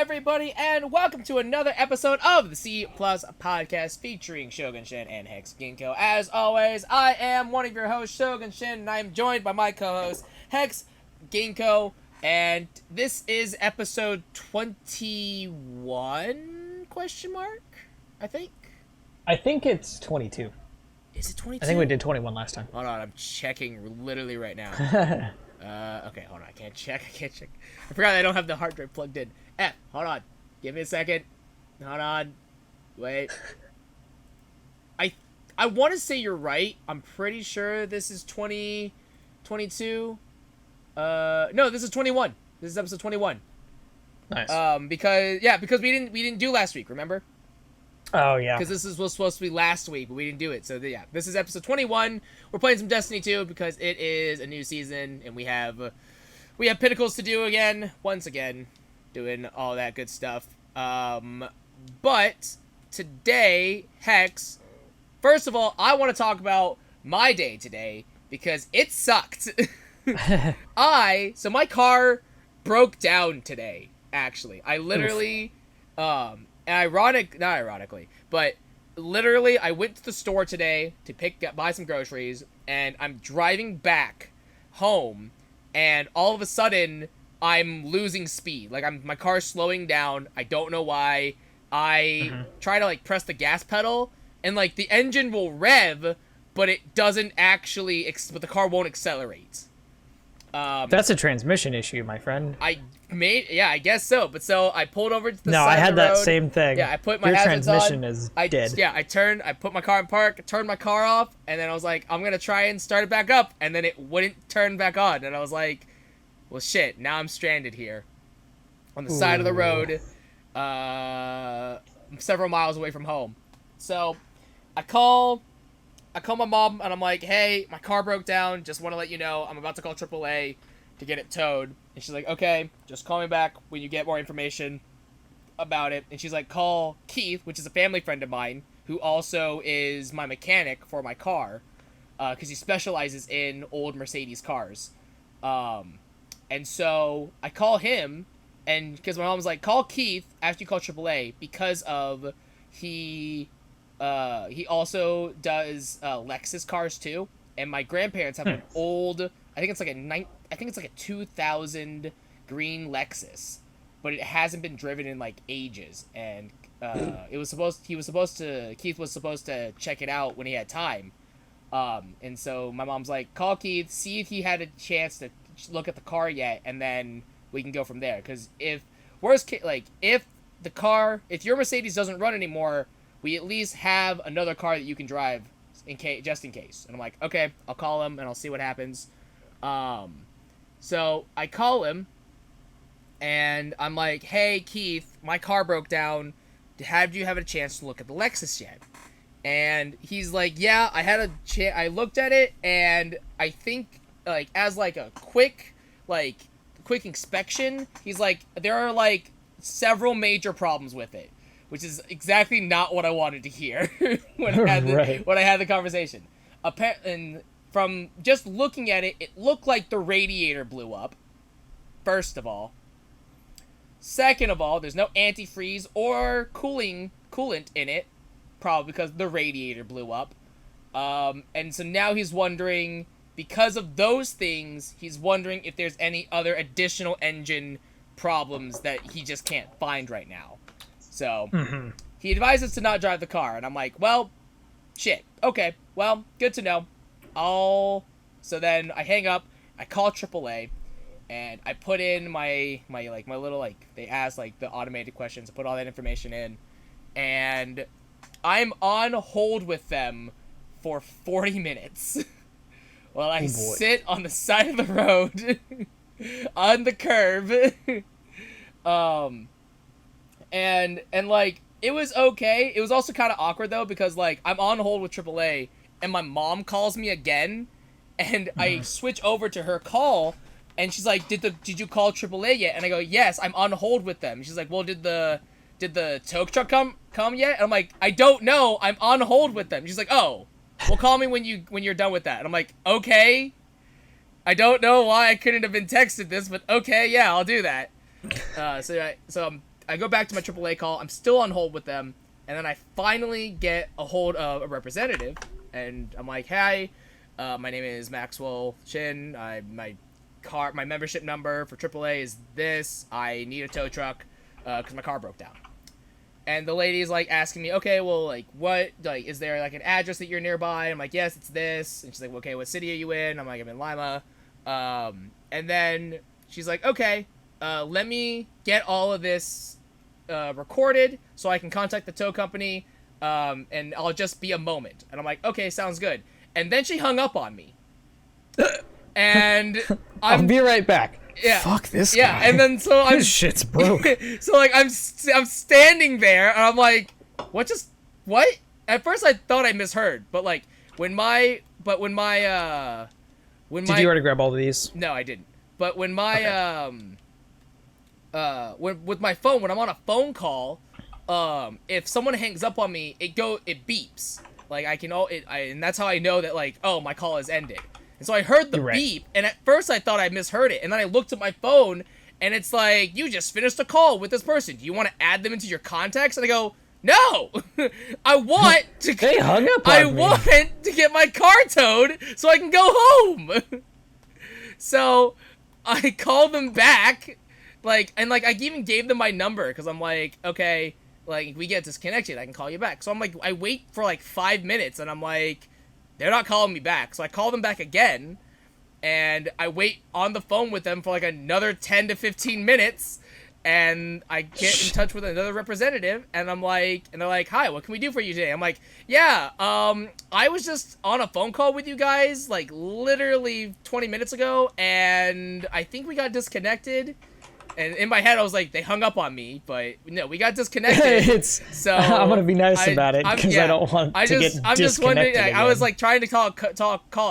everybody, and welcome to another episode of the C Plus Podcast featuring Shogun Shin and Hex Ginkgo. As always, I am one of your hosts, Shogun Shin, and I am joined by my co-host, Hex Ginkgo, and this is episode 21, question mark, I think? I think it's 22. Is it 22? I think we did 21 last time. Hold on, I'm checking literally right now. Okay, hold on, I can't check. I forgot I don't have the hard drive plugged in. Hold on. Give me a second. Hold on. Wait. I want to say you're right. I'm pretty sure this is 22. No, this is 21. This is episode 21. Nice. Because we didn't do last week, remember? Oh, yeah. Because this was supposed to be last week, but we didn't do it. So, yeah, this is episode 21. We're playing some Destiny 2 because it is a new season, and we have Pinnacles to do again, once again, doing all that good stuff. But today, Hex, first of all, I want to talk about my day today because it sucked. So my car broke down today, actually. I literally, not ironically, but literally I went to the store today to buy some groceries, and I'm driving back home, and all of a sudden I'm losing speed. Like my car's slowing down. I don't know why. I try to press the gas pedal, and the engine will rev, but it doesn't actually. But the car won't accelerate. That's a transmission issue, my friend. I guess so. But so I pulled over to the side of the road. No, I had that same thing. Yeah, I put my Your hazards transmission on. is dead. Yeah, I put my car in park, turned my car off, and then I was like, I'm going to try and start it back up, and then it wouldn't turn back on. And I was like, well, shit, now I'm stranded here on the side of the road, several miles away from home. So I call my mom, and I'm like, hey, my car broke down. Just want to let you know I'm about to call AAA to get it towed. And she's like, okay, just call me back when you get more information about it. And she's like, call Keith, which is a family friend of mine, who also is my mechanic for my car, because he specializes in old Mercedes cars. And so I call him, and because my mom was like, call Keith after you call AAA, because of he also does Lexus cars too, and my grandparents have an old, I think it's like a 2000 green Lexus, but it hasn't been driven in ages, and Keith was supposed to check it out when he had time, and so my mom's like, call Keith, see if he had a chance to look at the car yet, and then we can go from there. Because if if your Mercedes doesn't run anymore, we at least have another car that you can drive just in case. And I'm like, okay, I'll call him and I'll see what happens. So I call him and I'm like, hey Keith, my car broke down. Have you had a chance to look at the Lexus yet? And he's like, yeah, I had I looked at it, and I think as a quick inspection, he's like, there are several major problems with it, which is exactly not what I wanted to hear when I had the conversation. And from just looking at it, it looked like the radiator blew up, first of all. Second of all, there's no antifreeze or coolant in it, probably because the radiator blew up. And so now he's wondering, because of those things, he's wondering if there's any other additional engine problems that he just can't find right now. So, he advises to not drive the car, and I'm like, well, shit, okay, well, good to know. So then I hang up, I call AAA, and I put in my little, they ask, the automated questions, I put all that information in, and I'm on hold with them for 40 minutes. While I sit on the side of the road, on the curb, and it was okay. It was also kind of awkward though, because I'm on hold with AAA, and my mom calls me again, and I switch over to her call, and she's like, "Did you call AAA yet?" And I go, "Yes, I'm on hold with them." She's like, "Well, did the tow truck come yet?" And I'm like, "I don't know. I'm on hold with them." She's like, "Oh. Well, call me when you're done with that." And I'm like, okay. I don't know why I couldn't have been texted this, but okay, yeah, I'll do that. So I go back to my AAA call. I'm still on hold with them, and then I finally get a hold of a representative, and I'm like, "Hey, my name is Maxwell Chin. My membership number for AAA is this. I need a tow truck because my car broke down." And the lady's like asking me, "Okay, well, like, what, like, is there like an address that you're nearby?" I'm like, "Yes, it's this." And she's like, "Okay, what city are you in?" I'm like, "I'm in Lima." And then she's like, "Okay, let me get all of this recorded so I can contact the tow company, and I'll just be a moment." And I'm like, "Okay, sounds good." And then she hung up on me. And I'll be right back. Yeah. Fuck this guy. Yeah, and then so This shit's broke. So like I'm standing there and I'm like, what? At first I thought I misheard, but like when my Did you already grab all of these? No, I didn't. But when my with my phone, when I'm on a phone call, if someone hangs up on me, it beeps. Like and that's how I know that like, oh, my call has ended. And so I heard the beep, and at first I thought I misheard it, and then I looked at my phone, and it's like, "You just finished a call with this person. Do you want to add them into your contacts?" And I go, "No, I want to." They hung up on I me. want to get my car towed so I can go home. So I called them back, and I even gave them my number because I'm like, okay, like if we get disconnected, I can call you back. So I'm like, I wait for like 5 minutes, and I'm like, they're not calling me back. So I call them back again, and I wait on the phone with them for like another 10 to 15 minutes, and I get in touch with another representative, and I'm like, and they're like, "Hi, what can we do for you today?" I'm like, "Yeah, I was just on a phone call with you guys like literally 20 minutes ago, and I think we got disconnected." And in my head, I was like, they hung up on me, but no, we got disconnected. So I'm gonna be nice about it because I don't want to get I'm just wondering. disconnected I was again. like trying to call a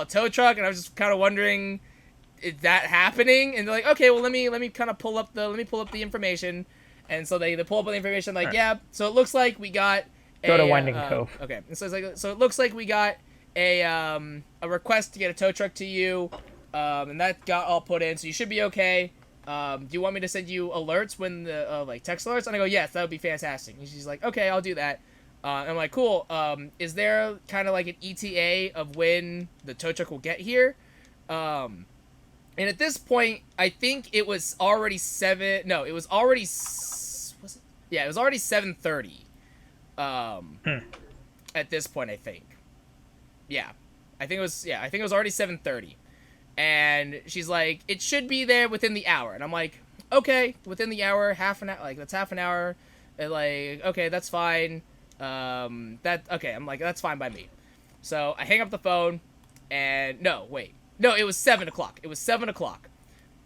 tow truck, and I was just kind of wondering, is that happening? And they're like, "Okay, well let me kind of pull up the information." And so they pull up the information, like, yeah. So it looks like we got Go to Winding Cove. Okay, and so it's like, so it looks like we got a request to get a tow truck to you, and that got all put in, so you should be okay. Do you want me to send you alerts when the like text alerts? And I go, yes, that would be fantastic. And she's like, okay, I'll do that. And I'm like, cool. Is there kind of like an ETA of when the tow truck will get here? And at this point, I think it was already it was already 7:30. At this point, I think. I think it was already 7:30. And she's like, it should be there within the hour. And I'm like, okay, within the hour, half an hour, like, that's half an hour. And like, okay, that's fine. I'm like, that's fine by me. So I hang up the phone, and no, it was 7 o'clock. It was 7 o'clock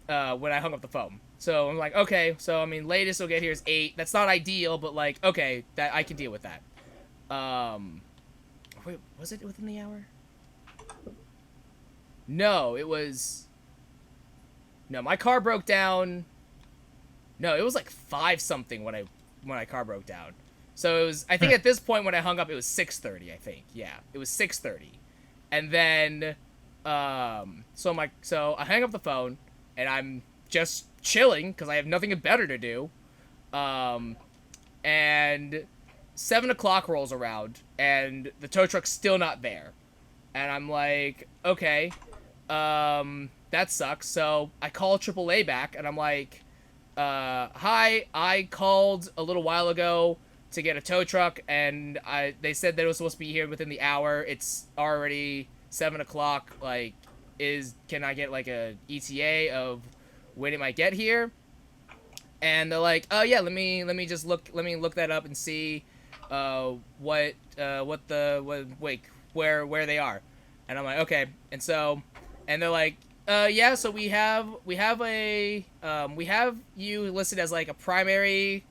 when I hung up the phone. So I'm like, okay, so I mean, latest we'll get here is 8. That's not ideal, but like, okay, that I can deal with that. Wait, was it within the hour? No, it was... No, my car broke down... No, it was like 5-something when my car broke down. So it was... I think at this point when I hung up, it was 6:30, I think. Yeah, it was 6:30. And then... So I hang up the phone, and I'm just chilling, because I have nothing better to do. And 7 o'clock rolls around, and the tow truck's still not there. And I'm like, okay... that sucks. So I call AAA back, and I'm like, hi, I called a little while ago to get a tow truck, and they said that it was supposed to be here within the hour. It's already 7 o'clock. Like, can I get like a ETA of when it might get here? And they're like, oh yeah, let me look that up and see where they are. And I'm like, okay. And they're like, yeah, so we have you listed as like a primary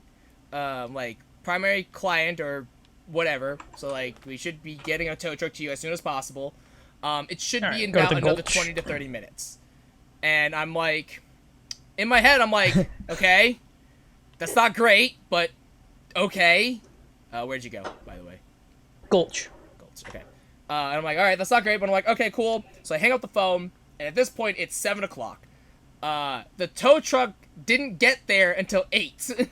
client or whatever. So like, we should be getting a tow truck to you as soon as possible. It should be in about another 20 to 30 minutes. And I'm like, in my head, I'm like, okay, that's not great, but okay. Where'd you go, by the way? Gulch. Okay. And I'm like, all right, that's not great, but I'm like, okay, cool. So I hang up the phone, and at this point, it's 7 o'clock. The tow truck didn't get there until 8.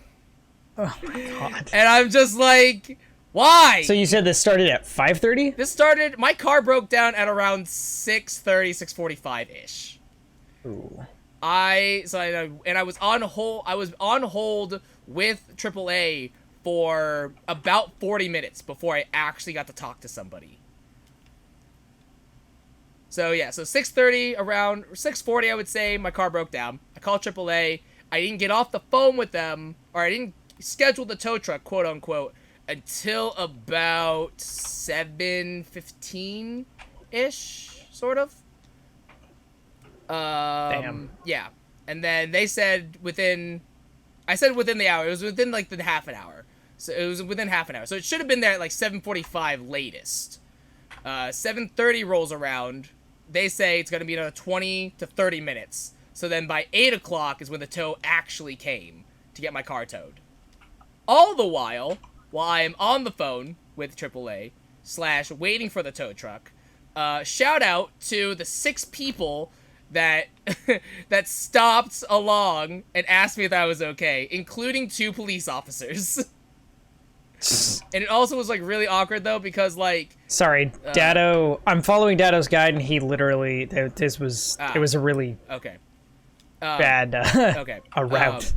Oh my god. And I'm just like, why? So you said this started at 5:30? My car broke down at around 6:30, 6:45-ish. Ooh. I was on hold with AAA for about 40 minutes before I actually got to talk to somebody. So yeah, so 6:30, around 6:40, I would say, my car broke down. I called AAA. I didn't get off the phone with them, or I didn't schedule the tow truck, quote unquote, until about 7:15-ish, sort of. Damn. Yeah. And then they said I said within the hour. It was within, like, the half an hour. So it was within half an hour. So it should have been there at, like, 7:45 latest. 7:30 rolls around. They say it's going to be another 20 to 30 minutes. So then by 8 o'clock is when the tow actually came to get my car towed. All the while I am on the phone with AAA / waiting for the tow truck, shout out to the 6 people that that stopped along and asked me if I was okay, including 2 police officers. And it also was, like, really awkward, though, because, like... Sorry, Dado... I'm following Dado's guide, and he literally... It was a really... Okay. Bad... okay. A route.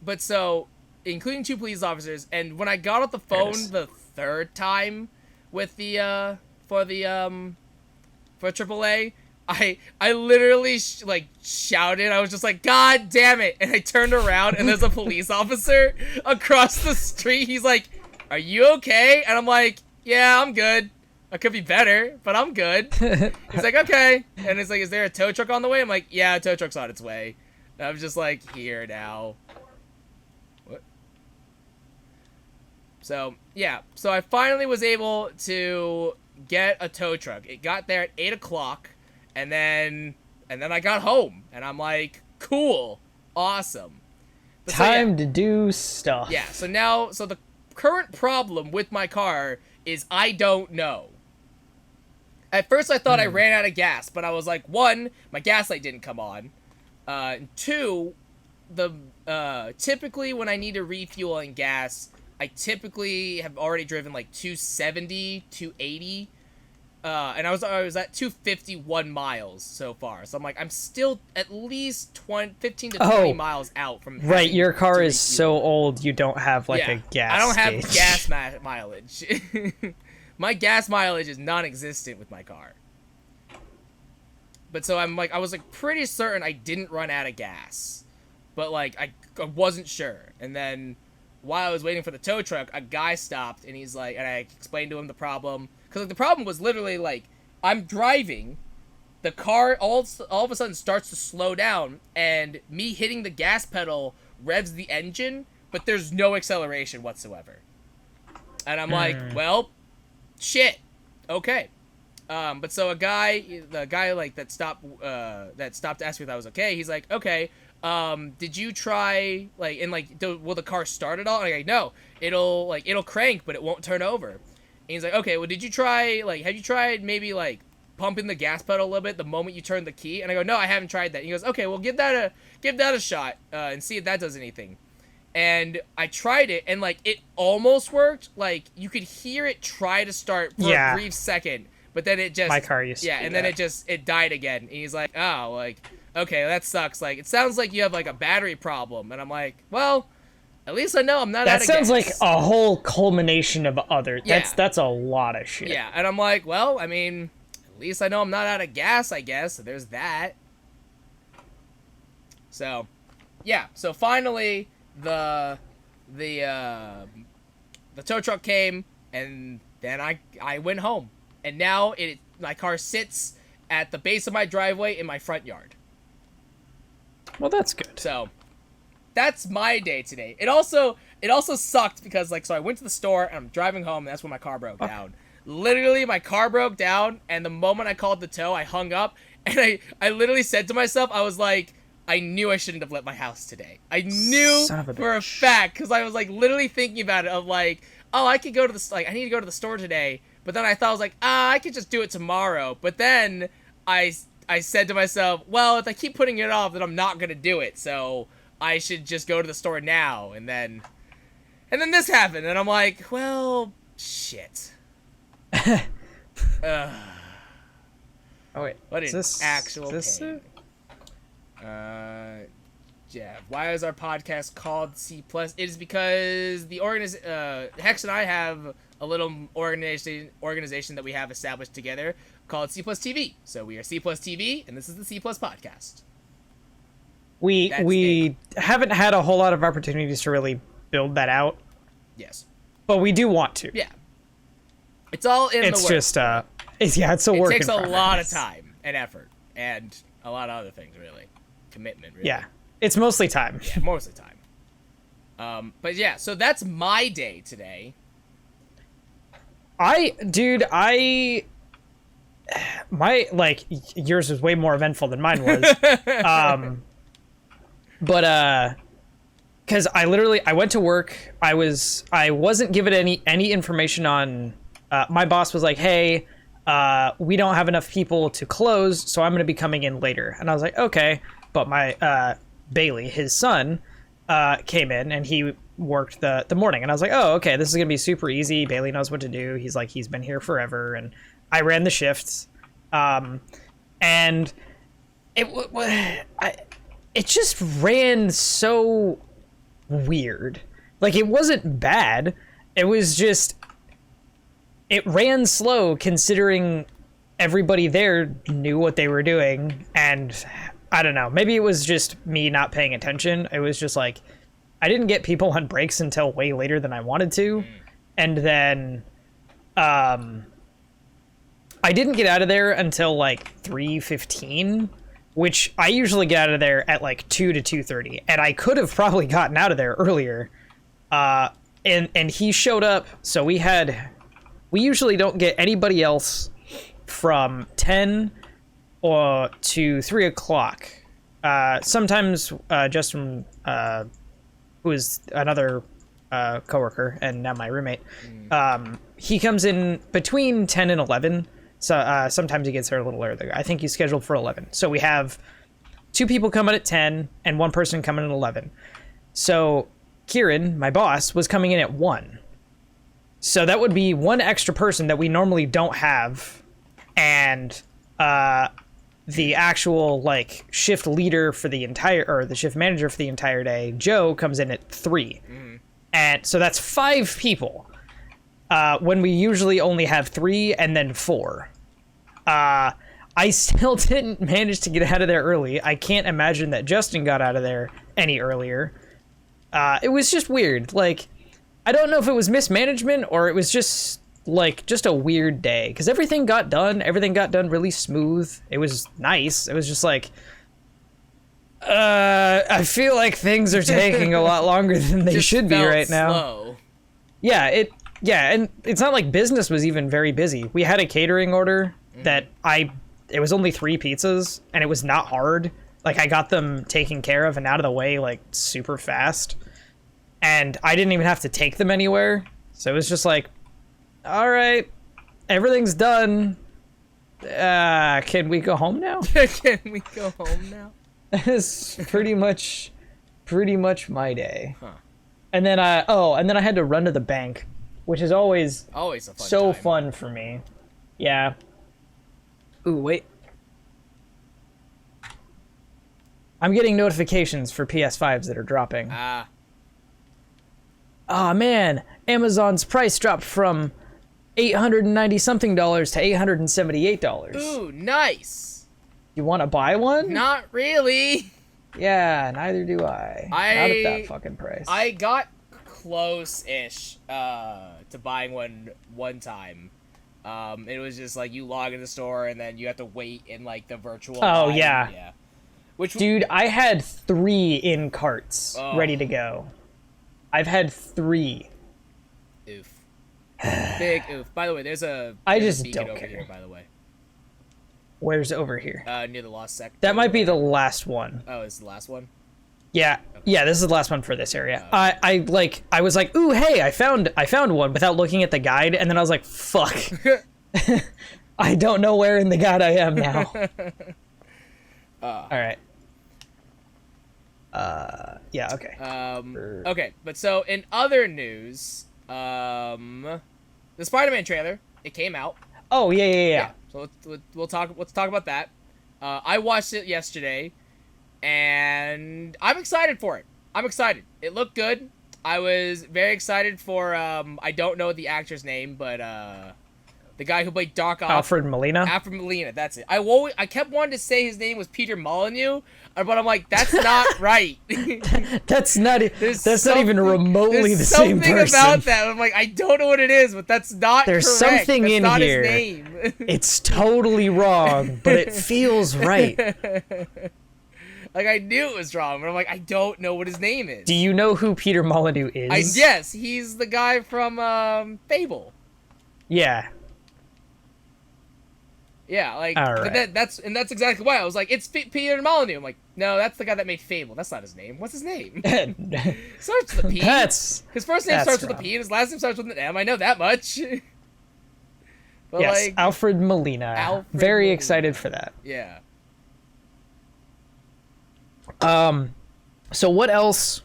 But so, including 2 police officers, and when I got off the phone the 3rd time with the, for AAA... I literally, shouted. I was just like, God damn it. And I turned around, and there's a police officer across the street. He's like, are you okay? And I'm like, yeah, I'm good. I could be better, but I'm good. He's like, okay. And it's like, is there a tow truck on the way? I'm like, yeah, a tow truck's on its way. And I'm just like, here now. What? So, yeah. So I finally was able to get a tow truck. It got there at 8 o'clock. And then I got home, and I'm like, cool, awesome. But Time to do stuff. Yeah, so the current problem with my car is I don't know. At first I thought I ran out of gas, but I was like, 1, my gas light didn't come on. 2, typically when I need to refuel in gas, I typically have already driven like 270, 280. And I was at 251 miles so far. So I'm like, I'm still at least 15 to 20 miles out from... Right, your car is so old you don't have, like, a gas I don't have stage. gas mileage. My gas mileage is non-existent with my car. But so I'm like, I was like pretty certain I didn't run out of gas. But like, I wasn't sure. And then while I was waiting for the tow truck, a guy stopped, and he's like, and I explained to him the problem. Because, like, the problem was literally, like, I'm driving, the car all of a sudden starts to slow down, and me hitting the gas pedal revs the engine, but there's no acceleration whatsoever. And I'm like, well, shit. Okay. But so the guy, like, that stopped to ask me if I was okay, he's like, okay, did you try, like, and, like, will the car start at all? And I'm like, no, it'll crank, but it won't turn over. And he's like, okay, well, did you try, like, have you tried maybe, like, pumping the gas pedal a little bit the moment you turn the key? And I go, no, I haven't tried that. And he goes, okay, well, give that a shot, and see if that does anything. And I tried it, and, like, it almost worked. Like, you could hear it try to start for a brief second, but then it just... My car used to do and that. then it died again. And he's like, oh, like, okay, that sucks. Like, it sounds like you have, like, a battery problem. And I'm like, well... At least I know I'm not out of gas. That sounds like a whole culmination of other... Yeah. That's a lot of shit. Yeah, and I'm like, well, I mean, at least I know I'm not out of gas, I guess. So there's that. So, yeah. So finally, the tow truck came, and then I went home. And now my car sits at the base of my driveway in my front yard. Well, that's good. So... that's my day today. It also sucked because, like, so I went to the store and I'm driving home, and that's when my car broke down. Literally, my car broke down, and the moment I called the tow, I hung up, and I literally said to myself, I was like, I knew I shouldn't have left my house today. I knew for a fact, because I was, like, literally thinking about it, of, like, oh, I could go to I need to go to the store today, but then I thought, I was like, I could just do it tomorrow, but then I said to myself, well, if I keep putting it off, then I'm not going to do it, so... I should just go to the store now, and then And then this happened, and I'm like, well, shit. Oh wait, What an actual this pain. Yeah. Why is our podcast called C+? It is because the Hex and I have a little organization that we have established together called C+ TV. So we are C+ TV, and this is the C+ podcast. We haven't had a whole lot of opportunities to really build that out. Yes. But we do want to. Yeah. It's all in the works. It's just it's a work in progress. It takes a lot of time and effort and a lot of other things, really. Commitment, really. Yeah. It's mostly time. Yeah, mostly time. But yeah, so that's my day today. Yours was way more eventful than mine was. But because I went to work, I wasn't given any information on, my boss was like, hey, we don't have enough people to close, so I'm going to be coming in later. And I was like, okay. But my, Bailey, his son, came in and he worked the morning. And I was like, oh, okay, this is going to be super easy. Bailey knows what to do. He's been here forever. And I ran the shifts. And it just ran so weird. Like, it wasn't bad. It was just, it ran slow considering everybody there knew what they were doing. And I don't know, maybe it was just me not paying attention. It was just like, I didn't get people on breaks until way later than I wanted to. And then, I didn't get out of there until like 3:15, which I usually get out of there at like 2 to 2:30. And I could have probably gotten out of there earlier. And he showed up. So we usually don't get anybody else from 10 to 3 o'clock. Sometimes Justin, who is another coworker and now my roommate, he comes in between 10 and 11. So sometimes he gets there a little earlier. I think he's scheduled for 11. So we have 2 people coming at 10 and 1 person coming at 11. So Kieran, my boss, was coming in at 1. So that would be 1 extra person that we normally don't have. And the actual like shift leader for the shift manager for the entire day, Joe, comes in at 3. And so that's 5 people. When we usually only have 3 and then 4. I still didn't manage to get out of there early. I can't imagine that Justin got out of there any earlier. It was just weird. Like, I don't know if it was mismanagement or it was just a weird day, because everything got done really smooth. It was nice. It was just like, I feel like things are taking a lot longer than they should be right now. Slow. Yeah, and it's not like business was even very busy. We had a catering order that it was only 3 pizzas, and it was not hard. Like, I got them taken care of and out of the way, like, super fast. And I didn't even have to take them anywhere. So it was just like, all right, everything's done. Can we go home now? Can we go home now? That is pretty much my day. Huh. And then I had to run to the bank, which is always a fun time. Fun for me. Yeah. Ooh, wait. I'm getting notifications for PS5s that are dropping. Oh man, Amazon's price dropped from $890 something to $878. Ooh, nice. You want to buy one? Not really. Yeah, neither do I. Not at that fucking price. I got close-ish to buying one time. It was just like you log in the store and then you have to wait in like the virtual Oh, line. yeah. Dude, I had 3 in carts ready to go. I've had 3. Oof. Big oof. By the way, there's a just beacon don't over care. here, by the way. Where's over here? Near the lost sector. That might be the last one. Oh, it's the last one? Yeah. Okay. Yeah, this is the last one for this area. I was like, ooh, hey, I found one without looking at the guide, and then I was like, fuck. I don't know where in the guide I am now. All right. Yeah. Okay. Okay, but so in other news, the Spider-Man trailer, it came out. Oh yeah. So let's talk about that. I watched it yesterday, and I'm excited for it. I'm excited. It looked good. I was very excited for I don't know the actor's name, but the guy who played Doc Ock. Alfred Molina. Alfred Molina, that's it. I kept wanting to say his name was Peter Molyneux, but I'm like, that's not right. That's not even remotely the same person. There's something about that. I'm like, I don't know what it is, but that's not There's correct. something that's in not here. His name. It's totally wrong, but it feels right. Like, I knew it was wrong, but I'm like, I don't know what his name is. Do you know who Peter Molyneux is? Yes, he's the guy from Fable. Yeah. Yeah, like, right. but that's exactly why I was like, it's Peter Molyneux. I'm like, no, that's the guy that made Fable. That's not his name. What's his name? Starts with a P. His first name starts with a P, and his last name starts with an M. I know that much. But yes, like, Alfred Molina. Very excited for that. Yeah. So what else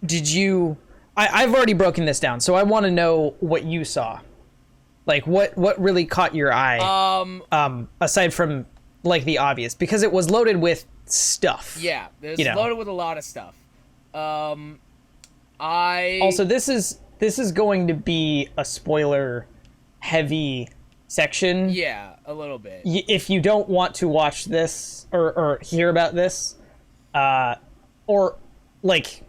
did you... I've already broken this down, so I want to know what you saw. Like, what really caught your eye? Aside from, like, the obvious. Because it was loaded with stuff. Yeah, it's loaded with a lot of stuff. Also, this is going to be a spoiler-heavy section. Yeah, a little bit. If you don't want to watch this, or hear about this, or, like...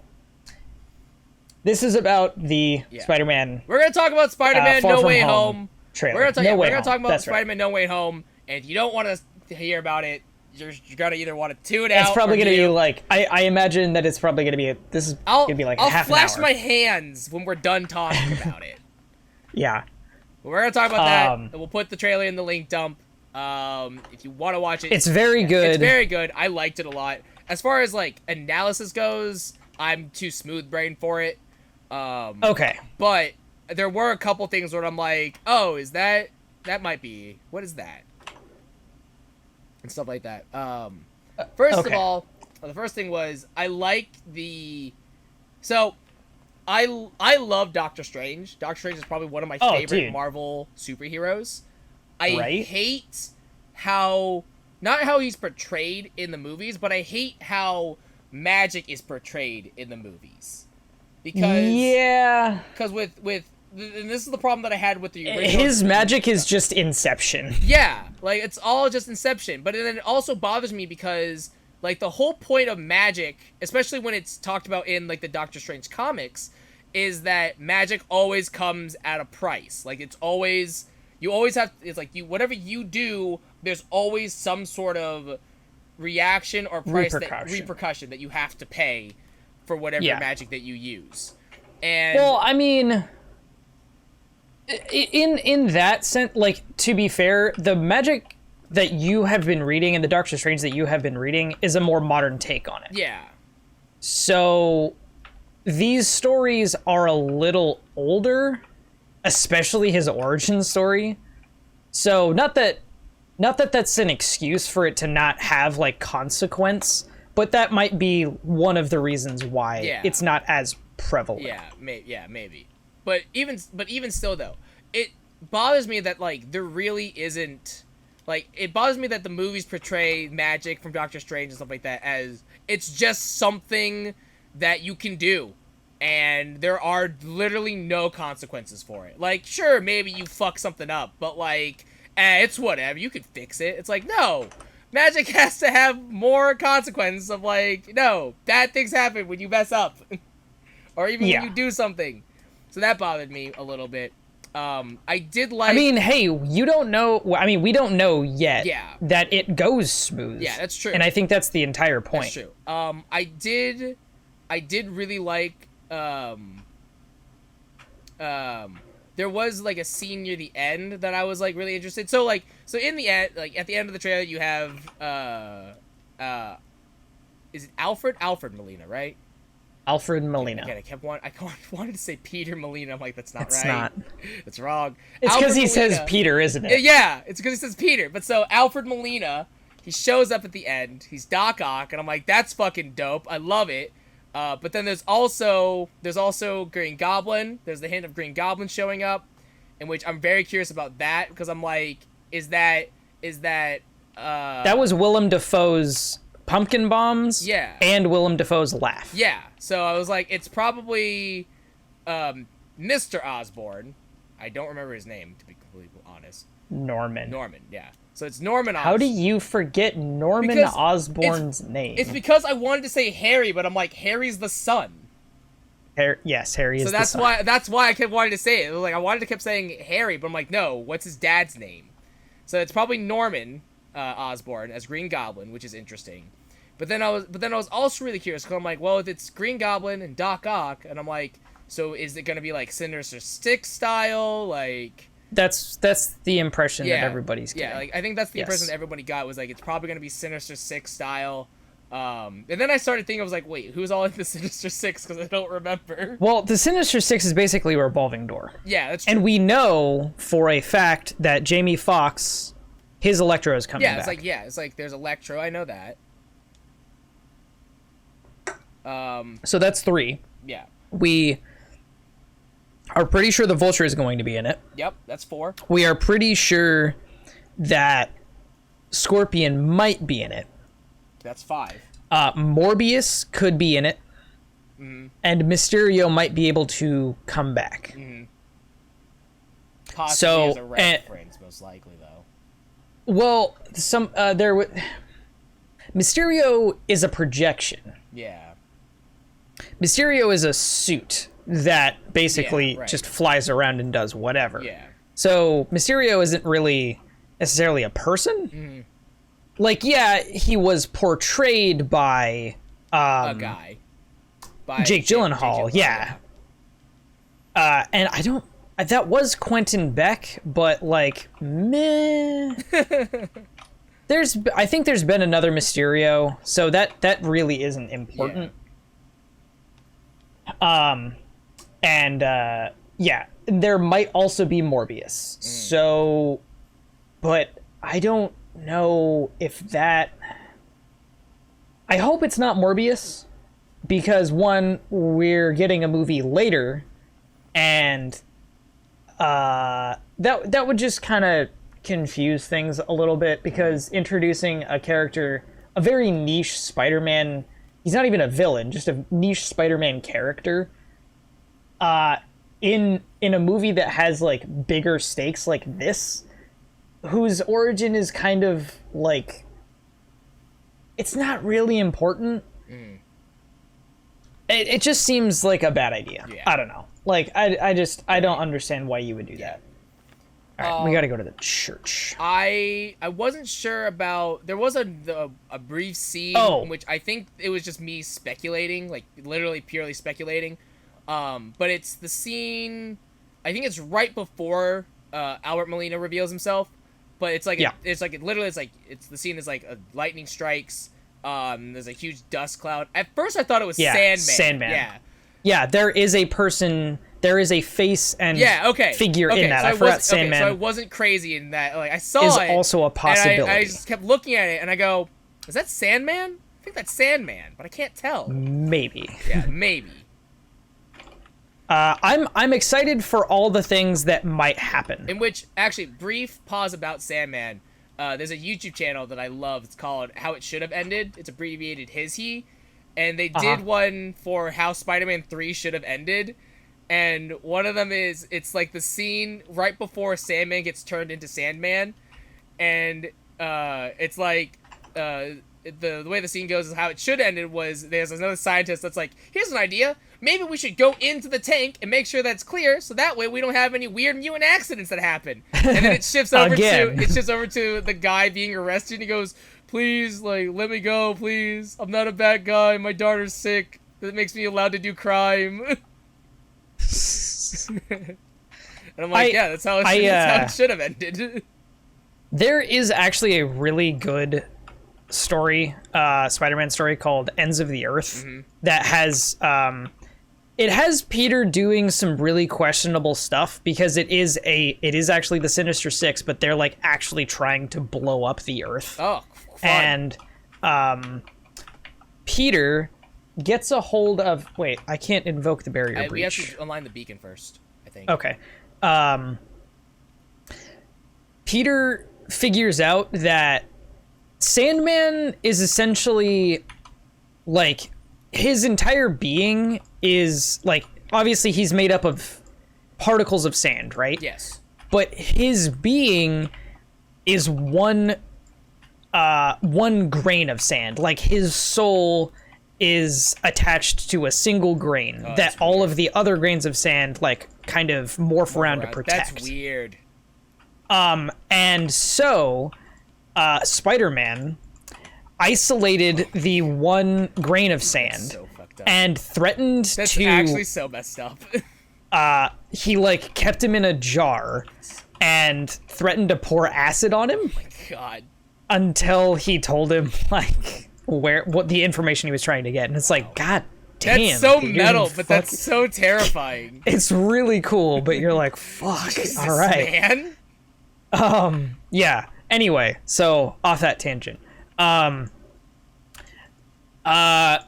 This is about the Spider-Man. We're gonna talk about Spider-Man No Way Home trailer. We're gonna talk about Spider-Man No Way Home, and if you don't want to hear about it, you're gonna either want to tune out. It's probably gonna be like I imagine that it's probably gonna be gonna be like half an hour. I'll flash my hands when we're done talking about it. Yeah. But we're gonna talk about that, and we'll put the trailer in the link dump. If you want to watch it, it's very good. It's very good. I liked it a lot. As far as like analysis goes, I'm too smooth brained for it. Okay. But there were a couple things where I'm like, oh, is that might be, what is that? And stuff like that. First of all, the first thing was, I like so, I love Doctor Strange. Doctor Strange is probably one of my favorite Marvel superheroes. I hate not how he's portrayed in the movies, but I hate how magic is portrayed in the movies. Because with and this is the problem that I had with the original. His magic is just Inception. Yeah, like it's all just Inception. But then it also bothers me because like the whole point of magic, especially when it's talked about in like the Doctor Strange comics, is that magic always comes at a price. Like you always have, it's like whatever you do, there's always some sort of reaction or price repercussion that you have to pay for whatever magic that you use. And well, I mean, in that sense, like, to be fair, the magic that you have been reading and the Doctor Strange that you have been reading is a more modern take on it. Yeah. So these stories are a little older, especially his origin story. So not that that's an excuse for it to not have like consequence, but that might be one of the reasons why it's not as prevalent. Yeah, maybe. But even still, though, it bothers me that like there really isn't. Like, it bothers me that the movies portray magic from Doctor Strange and stuff like that as it's just something that you can do, and there are literally no consequences for it. Like, sure, maybe you fuck something up, but like, it's whatever. You can fix it. It's like, no. Magic has to have more consequence of like, no, bad things happen when you mess up. Or even when you do something. So that bothered me a little bit. I did like... I mean, hey, you don't know... I mean, we don't know yet that it goes smooth. Yeah, that's true. And I think that's the entire point. That's true. I did really like... there was like a scene near the end that I was like really interested. So in the end, like at the end of the trailer, you have is it Alfred Molina, right? Alfred Molina. Again, I wanted to say Peter Molina. I'm like, that's not right. It's not. That's wrong. It's because he says Peter, isn't it? Yeah, it's because he says Peter. But so Alfred Molina, he shows up at the end. He's Doc Ock, and I'm like, that's fucking dope. I love it. But then there's also Green Goblin. There's the hint of Green Goblin showing up, in which I'm very curious about that, because I'm like, is that that was Willem Dafoe's Pumpkin Bombs, yeah, and Willem Dafoe's Laugh. Yeah, so I was like, it's probably Mr. Osborn. I don't remember his name, to be completely honest. Norman, yeah. So it's Norman Osborn. How do you forget Norman Osborn's name? It's because I wanted to say Harry, but I'm like, Harry's the son. Yes, Harry is the son. So that's why I kept wanting to say it. It was like, I wanted to keep saying Harry, but I'm like, no, what's his dad's name? So it's probably Norman Osborn as Green Goblin, which is interesting. But then I was also really curious, because I'm like, well, if it's Green Goblin and Doc Ock, and I'm like, so is it going to be like Sinister Six style? Like, that's the impression that everybody's getting. Yeah, like I think that's the impression that everybody got, was like, it's probably going to be Sinister Six style. And then I started thinking, I was like, wait, who's all in the Sinister Six? Because I don't remember. Well, the Sinister Six is basically a revolving door. Yeah, that's true. And we know for a fact that Jamie Foxx, his Electro is coming back. It's like there's Electro, I know that. So that's 3. Yeah. We are pretty sure the Vulture is going to be in it. Yep, that's 4. We are pretty sure that Scorpion might be in it. That's 5. Morbius could be in it. Mm-hmm. And Mysterio might be able to come back. Mm-hmm. Possibly as a reference, most likely, though. Well, Mysterio is a projection. Yeah. Mysterio is a suit that basically just flies around and does whatever. Yeah. So Mysterio isn't really necessarily a person. Mm-hmm. Like, yeah, he was portrayed by a guy. By Jake Gyllenhaal. Yeah. And I don't. That was Quentin Beck, but like, meh. I think there's been another Mysterio, so that really isn't important. Yeah. There might also be Morbius. So, but I don't know if that. I hope it's not Morbius, because one, we're getting a movie later, and that would just kind of confuse things a little bit, because introducing a character, a very niche Spider-Man, he's not even a villain, just a niche Spider-Man character, in a movie that has like bigger stakes like this, whose origin is kind of like, it's not really important. It just seems like a bad idea. Yeah. I don't know. Like, I don't understand why you would do that. All right, we gotta go to the church. I wasn't sure about. There was a brief scene in which I think it was just me speculating, like literally purely speculating. But it's the scene. I think it's right before Albert Molina reveals himself. But it's like it's the scene is like lightning strikes. There's a huge dust cloud. At first, I thought it was Sandman. Yeah, there is a person. There is a face and figure in that. So I forgot Sandman. So I wasn't crazy in that. Like, I saw is it. Also a possibility. And I just kept looking at it, and I go, "Is that Sandman? I think that's Sandman, but I can't tell." Maybe. Yeah, maybe. I'm excited for all the things that might happen. In which, actually, brief pause about Sandman. There's a YouTube channel that I love. It's called How It Should Have Ended. It's abbreviated He. And they did one for how Spider-Man 3 should have ended. And one of them is, it's like the scene right before Sandman gets turned into Sandman. And it's like, the way the scene goes is how it should have ended was, there's another scientist that's like, here's an idea. Maybe we should go into the tank and make sure that's clear, so that way we don't have any weird mutant accidents that happen. And then it shifts over to the guy being arrested, and he goes, please, like, let me go, please. I'm not a bad guy. My daughter's sick. That makes me allowed to do crime. And I'm like, that's how it should have ended. There is actually a really good story, Spider-Man story called Ends of the Earth, that has it has Peter doing some really questionable stuff, because it is actually the Sinister Six, but they're like actually trying to blow up the Earth. Oh, and Peter gets a hold of... Wait, I can't invoke the barrier breach. We have to align the beacon first, I think. Okay. Peter figures out that Sandman is essentially, like, his entire being is, like, obviously he's made up of particles of sand, right? Yes. But his being is one grain of sand. Like, his soul is attached to a single grain that all of the other grains of sand, like, kind of morph around to protect. That's weird. And so, Spider-Man isolated the one grain of sand So fucked up. and threatened That's to... actually so messed up. he, like, kept him in a jar and threatened to pour acid on him God. until he told him, like, what the information he was trying to get. And it's like, God damn. That's so dude, metal, but that's so terrifying. It's really cool, but you're like, fuck, Jesus, all right. man. Yeah. Anyway, so off that tangent.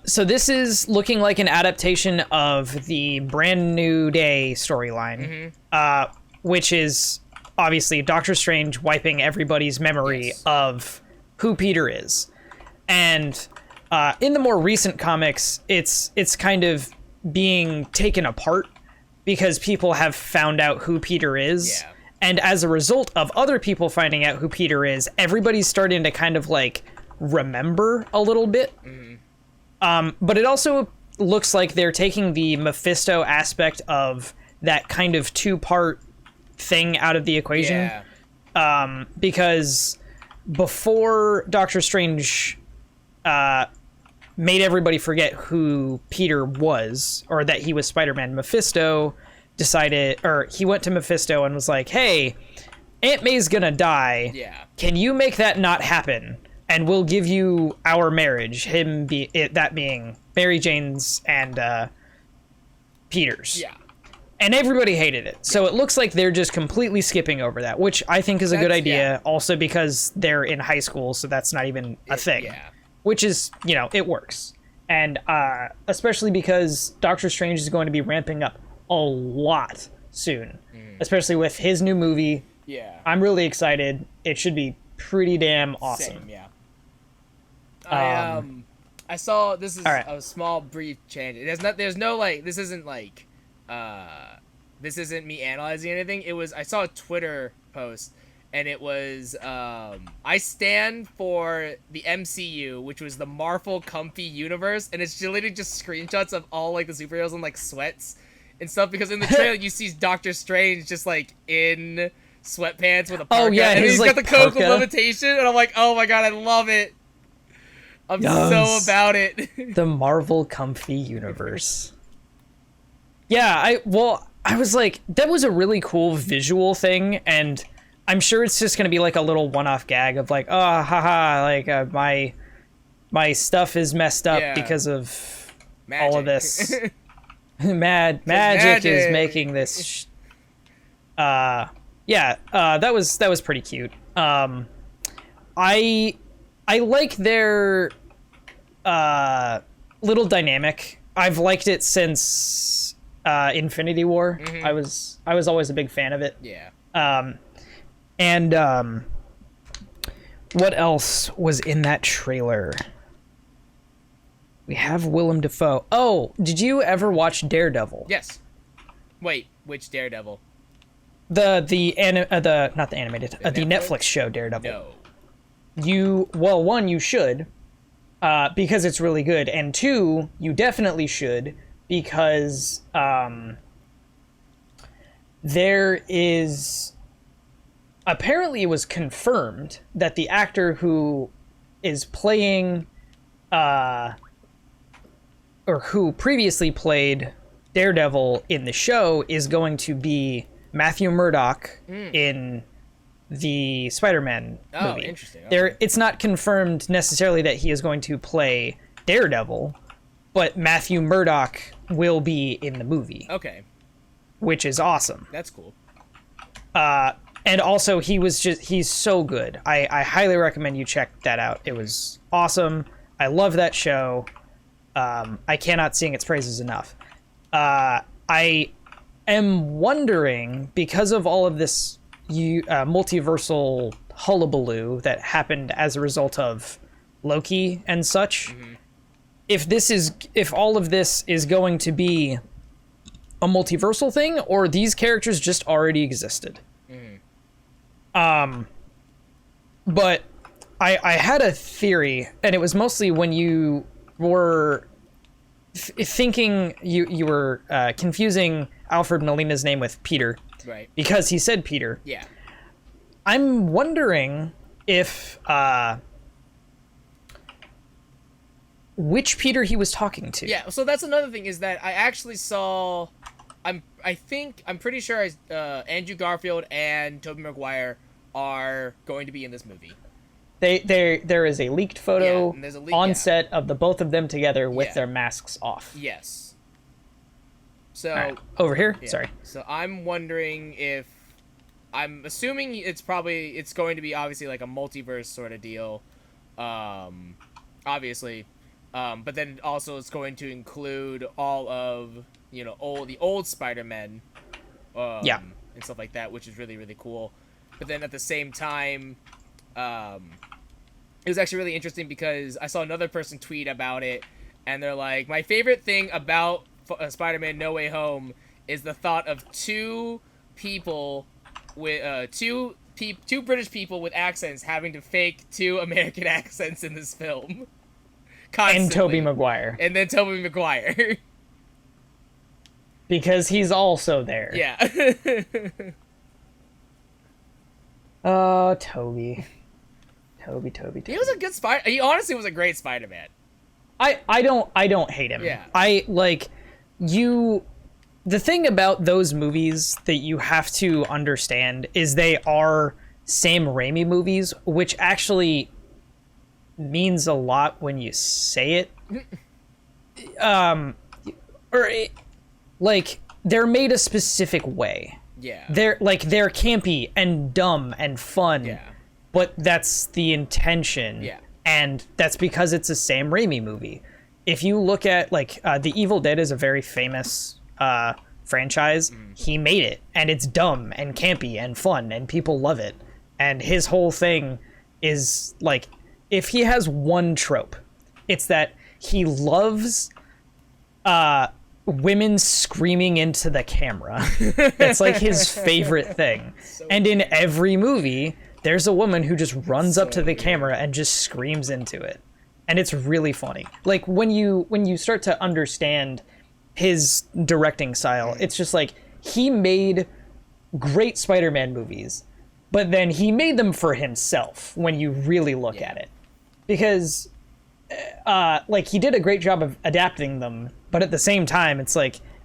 So this is looking like an adaptation of the Brand New Day storyline, which is obviously Doctor Strange wiping everybody's memory of who Peter is. And in the more recent comics, it's kind of being taken apart because people have found out who Peter is. Yeah. And as a result of other people finding out who Peter is, everybody's starting to kind of, like, remember a little bit. But it also looks like they're taking the Mephisto aspect of that kind of two-part thing out of the equation. Yeah. Because before Doctor Strange made everybody forget who Peter was, or that he was Spider-Man, Mephisto decided, or he went to Mephisto and was like, hey, Aunt May's gonna die. Yeah. Can you make that not happen? And we'll give you our marriage, that being Mary Jane's and Peter's. Yeah. And everybody hated it. So it looks like they're just completely skipping over that, which I think is a good idea. Yeah. Also because they're in high school, so that's not even a thing. Yeah. Which is, it works. And especially because Doctor Strange is going to be ramping up a lot soon. Especially with his new movie. Yeah. I'm really excited. It should be pretty damn awesome. Same, yeah. I saw, this is a small brief change. There's no, like, this isn't me analyzing anything. I saw a Twitter post, and it was, I stand for the MCU, which was the Marvel Comfy Universe, and it's literally just screenshots of all, like, the superheroes in, like, sweats and stuff, because in the trailer you see Doctor Strange just, like, in sweatpants with a parka, and he's got the code of limitation, and I'm like, oh my god, I love it. I'm so about it. The Marvel Comfy Universe. Yeah, I was like, that was a really cool visual thing, and I'm sure it's just gonna be like a little one-off gag of like, oh, haha, like my stuff is messed up because of all of this. Magic is making this. That was pretty cute. I like their little dynamic. I've liked it since Infinity War. I was always a big fan of it. Yeah. What else was in that trailer? We have Willem Dafoe. Oh, did you ever watch Daredevil? Yes. Wait, which Daredevil? Not the animated, the Netflix show Daredevil. No. One, you should, because it's really good, and two, you definitely should, because there is, apparently it was confirmed that the actor who is playing, or who previously played Daredevil in the show is going to be Matthew Murdock in the Spider-Man movie. Oh, interesting. Okay. It's not confirmed necessarily that he is going to play Daredevil, but Matthew Murdock will be in the movie. Okay. Which is awesome. That's cool. And also, he's so good. I highly recommend you check that out. It was awesome. I love that show. I cannot sing its praises enough. I am wondering, because of all of this multiversal hullabaloo that happened as a result of Loki and such, if all of this is going to be a multiversal thing, or these characters just already existed. But I had a theory, and it was mostly when you were thinking you were confusing Alfred Molina's name with Peter. Right. Because he said Peter. Yeah. I'm wondering if which Peter he was talking to. Yeah, so that's another thing, is that I actually saw, I'm pretty sure Andrew Garfield and Tobey Maguire are going to be in this movie. There is a leaked photo on yeah. set of the both of them together with their masks off. Yes. So right. Over here? Yeah. Sorry. So I'm wondering if, I'm assuming it's going to be obviously like a multiverse sort of deal. Obviously. But then also it's going to include all of, the old Spider-Men. Yeah. And stuff like that, which is really, really cool. But then at the same time, it was actually really interesting because I saw another person tweet about it, and they're like, my favorite thing about Spider-Man No Way Home is the thought of two people with two British people with accents having to fake two American accents in this film. Constantly. And Tobey Maguire. And then Tobey Maguire. Because he's also there. Yeah. Oh, Toby. Toby. He was a good Spider. He honestly was a great Spider-Man. I don't hate him. Yeah. The thing about those movies that you have to understand is they are Sam Raimi movies, which actually means a lot when you say it. They're made a specific way. Yeah. They're campy and dumb and fun. Yeah. But that's the intention. Yeah. And that's because it's a Sam Raimi movie. If you look at The Evil Dead is a very famous franchise. He made it, and it's dumb and campy and fun, and people love it. And his whole thing is if he has one trope, it's that he loves women screaming into the camera. That's his favorite thing. And in every movie, there's a woman who just runs up to the camera and just screams into it. And it's really funny. When you start to understand his directing style, it's just he made great Spider-Man movies, but then he made them for himself when you really look at it. Because he did a great job of adapting them, but at the same time, it's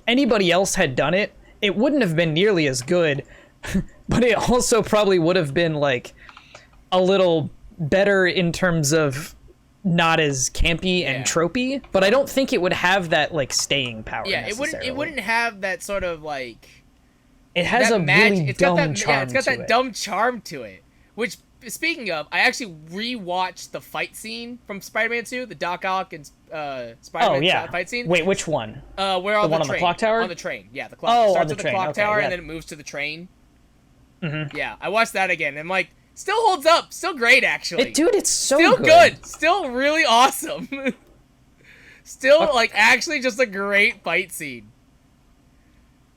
anybody else had done it, it wouldn't have been nearly as good, but it also probably would have been a little better in terms of not as campy and tropey, but I don't think it would have that staying power. Yeah, it wouldn't have that sort of it has a really dumb charm. Yeah, it's got that dumb charm to it. Which, speaking of, I actually rewatched the fight scene from Spider-Man 2, the Doc Ock and Spider-Man fight scene. Wait, which one? Where on the one train. On the clock tower? On the train, yeah. The clock starts at the train. clock tower, and then it moves to the train. Mm-hmm. Yeah, I watched that again, and I'm still holds up. Still great, actually. Dude, it's so still good. Still really awesome. Still, actually just a great fight scene.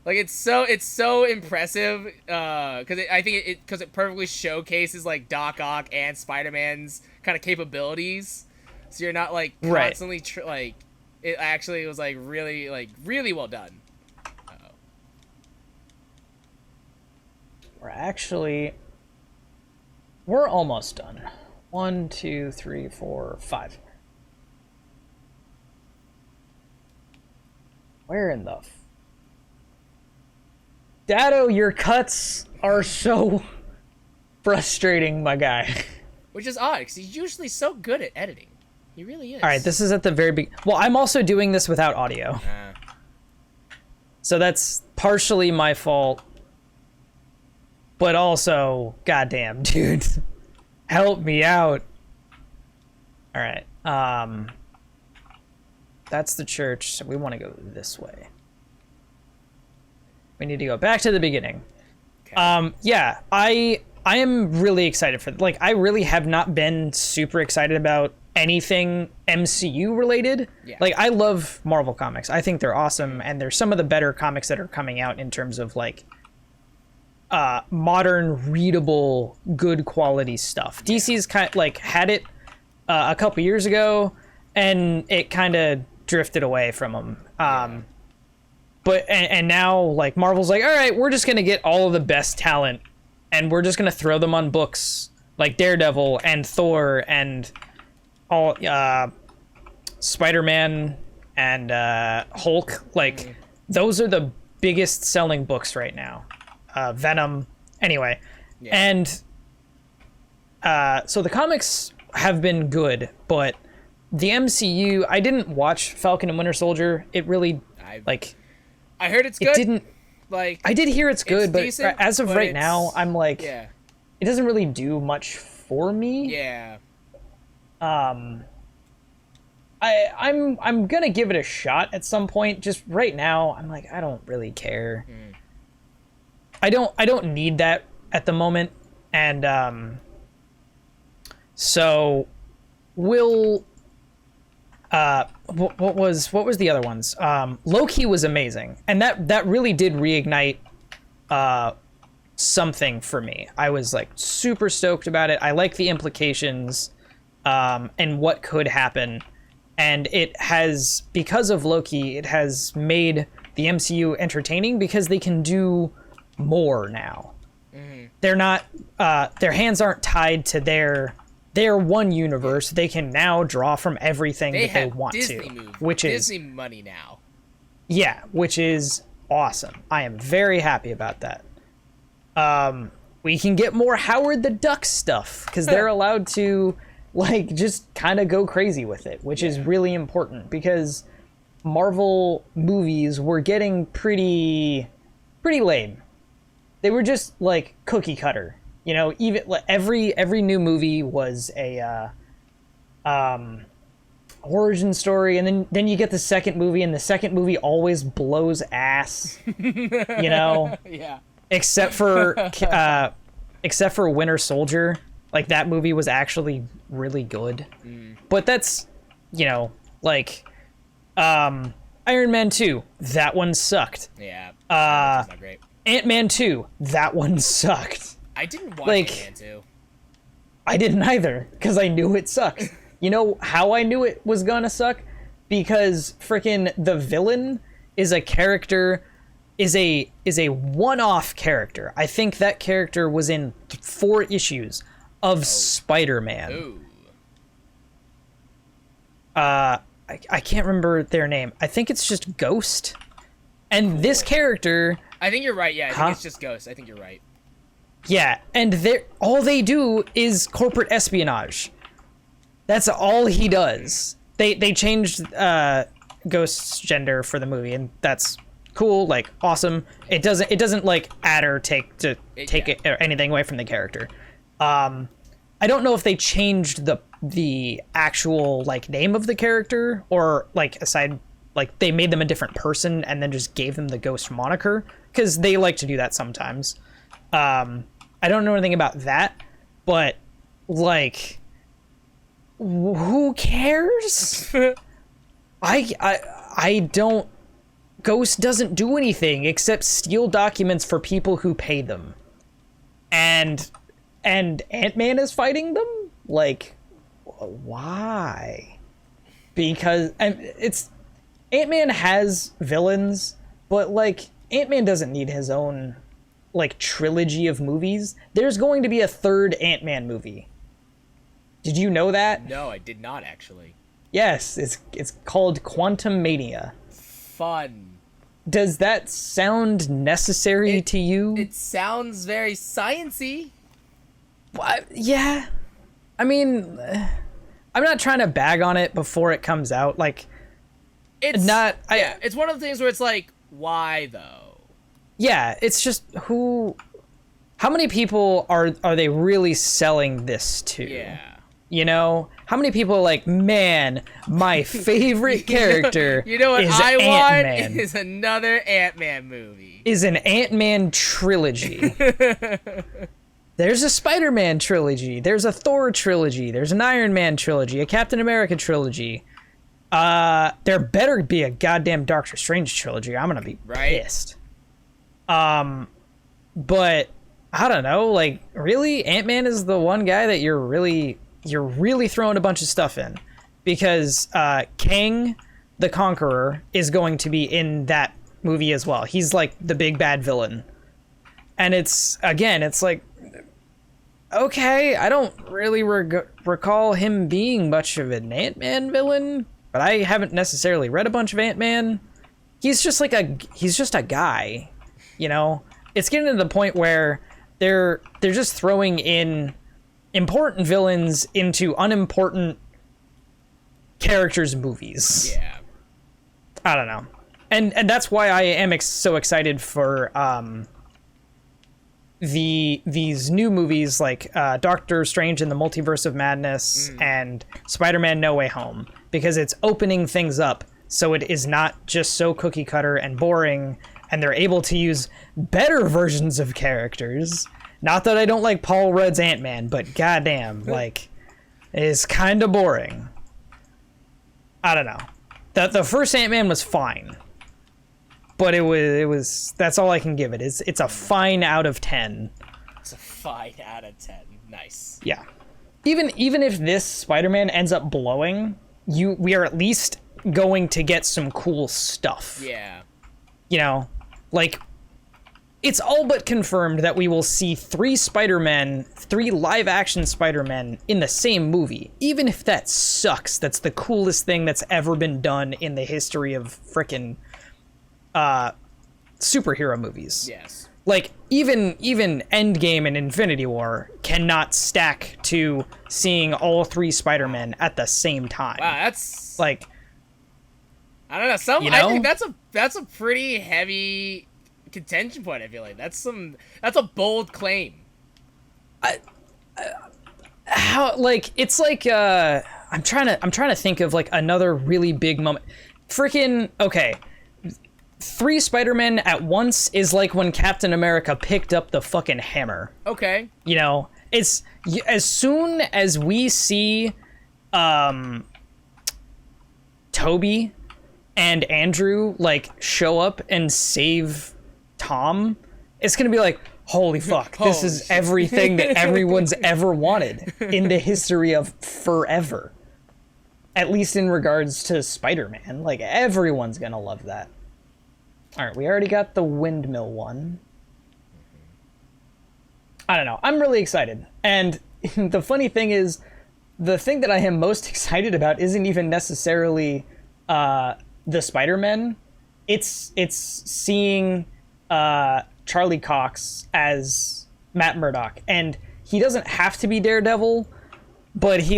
It's so impressive, because I think it perfectly showcases Doc Ock and Spider-Man's kind of capabilities. So you're not constantly it actually was really really well done. Uh-oh. We're almost done. 1, 2, 3, 4, 5. Where in the Dado, your cuts are so frustrating, my guy. Which is odd, because he's usually so good at editing. He really is. All right, this is at the very beginning. Well, I'm also doing this without audio. So that's partially my fault. but also, goddamn, dude, help me out. All right. That's the church, so we want to go this way. We need to go back to the beginning. Okay. Yeah, I am really excited for, like, I really have not been super excited about anything MCU related. Yeah. Like, I love Marvel comics. I think they're awesome, and they're some of the better comics that are coming out in terms of, like, modern, readable, good quality stuff. DC's kind of, like, had it a couple years ago, and it kind of drifted away from them. But and now, like, Marvel's like, all right, we're just gonna get all of the best talent, and we're just gonna throw them on books like Daredevil and Thor and all Spider-Man and Hulk. Like, those are the biggest selling books right now. Venom, anyway, and so the comics have been good, but the MCU, I didn't watch Falcon and Winter Soldier. It really, I heard it's good. It didn't. Like, I did hear it's good, but decent, as of right now, I'm like, yeah, it doesn't really do much for me. yeah. I'm gonna give it a shot at some point. Just right now, I'm like, I don't really care. I don't need that at the moment, and so we'll. What was the other ones? Loki was amazing, and that really did reignite something for me. I was like super stoked about it. I like the implications and what could happen, and it has, because of Loki, it has made the MCU entertaining because they can do more now. They're not their hands aren't tied to their one universe. They can now draw from everything that they want Disney to, which is Disney money now. Yeah, which is awesome. I am very happy about that. We can get more Howard the Duck stuff because they're allowed to, like, just kind of go crazy with it, which is really important because Marvel movies were getting pretty lame. They were just like cookie cutter. You know, even every new movie was a origin story, and then you get the second movie, and the second movie always blows ass. You know, Yeah. except for Winter Soldier, like, that movie was actually really good. But that's, you know, like, Iron Man 2, that one sucked. Yeah. That's not great. Ant-Man 2, that one sucked. I didn't watch Like, Ant-Man 2. I didn't either, because I knew it sucked. You know how I knew it was gonna suck? Because frickin' the villain is a character, is a one-off character. I think that character was in 4 issues of Spider-Man. Ooh. I can't remember their name. I think it's just Ghost. And this character... I think you're right, yeah. I think it's just Ghost. I think you're right. Yeah, and all they do is corporate espionage. That's all he does. They changed Ghost's gender for the movie, and that's cool, like, awesome. It doesn't like add or take it or anything away from the character. I don't know if they changed the actual, like, name of the character, or, like, aside, like, they made them a different person and then just gave them the Ghost moniker, because they like to do that sometimes. I don't know anything about that, but, like, who cares? I don't. Ghost doesn't do anything except steal documents for people who pay them, and Ant-Man is fighting them. Like, why? Because Ant-Man has villains, but, like, Ant-Man doesn't need his own, like, trilogy of movies. There's going to be a 3rd Ant-Man movie. Did you know that? No, I did not, actually. Yes, it's called Quantum Mania. Fun. Does that sound necessary to you? It sounds very science-y. Yeah. I mean, I'm not trying to bag on it before it comes out. Like, It's it's one of the things where it's like, why though? Yeah, it's just how many people are they really selling this to? Yeah. You know, how many people are like, man, my favorite character you know what is I Ant-Man. want is another Ant-Man movie. Is an Ant-Man trilogy. There's a Spider-Man trilogy. There's a Thor trilogy. There's an Iron Man trilogy. A Captain America trilogy. There better be a goddamn Doctor Strange trilogy. I'm gonna be pissed. But I don't know. Like, really, Ant-Man is the one guy that you're really throwing a bunch of stuff in, because Kang the Conqueror is going to be in that movie as well. He's like the big bad villain, and it's like, okay, I don't really recall him being much of an Ant-Man villain, but I haven't necessarily read a bunch of Ant-Man. He's just a guy, you know. It's getting to the point where they're just throwing in important villains into unimportant characters' movies. Yeah. I don't know. And that's why I am so excited for these new movies like Doctor Strange and the Multiverse of Madness and Spider-Man No Way Home, because it's opening things up so it is not just so cookie cutter and boring, and they're able to use better versions of characters. Not that I don't like Paul Rudd's Ant-Man, but goddamn, like, it is kind of boring. I don't know. The first Ant-Man was fine, but it was that's all I can give it. It's a fine out of 10. It's a fine out of 10. Nice. Yeah. Even if this Spider-Man ends up blowing, we are at least going to get some cool stuff. Yeah. You know, like, it's all but confirmed that we will see 3 live-action Spider-Men in the same movie. Even if that sucks, that's the coolest thing that's ever been done in the history of frickin' superhero movies. Yes. Like, even Endgame and Infinity War cannot stack to seeing all 3 Spider-Men at the same time. Wow, that's... like... I don't know. You know? I think that's a pretty heavy contention point. I feel like that's a bold claim. It's like I'm trying to think of like another really big moment. Freaking okay. 3 Spider-Men at once is like when Captain America picked up the fucking hammer. Okay. You know, it's as soon as we see Toby and Andrew like show up and save Tom, it's gonna be like, holy fuck, this is everything that everyone's ever wanted in the history of forever. At least in regards to Spider-Man, like, everyone's gonna love that. All right, we already got the windmill one. I don't know, I'm really excited. And the funny thing is, the thing that I am most excited about isn't even necessarily the Spider-Man. It's seeing Charlie Cox as Matt Murdock, and he doesn't have to be Daredevil, but he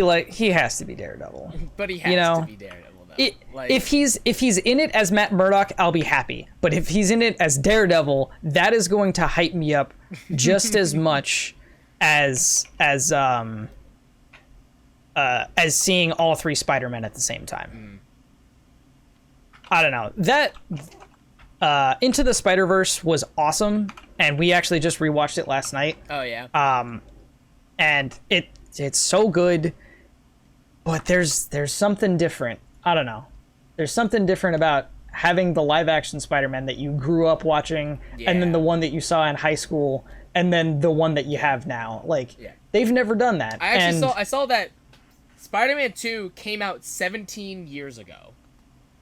has to be Daredevil. But he has to be Daredevil though. If he's in it as Matt Murdock, I'll be happy. But if he's in it as Daredevil, that is going to hype me up just as much as seeing all 3 Spider-Men at the same time. I don't know. That Into the Spider-Verse was awesome, and we actually just rewatched it last night. Oh yeah. And it's so good, but there's something different. I don't know. There's something different about having the live-action Spider-Man that you grew up watching, and then the one that you saw in high school, and then the one that you have now. Like, they've never done that. I saw that Spider-Man 2 came out 17 years ago.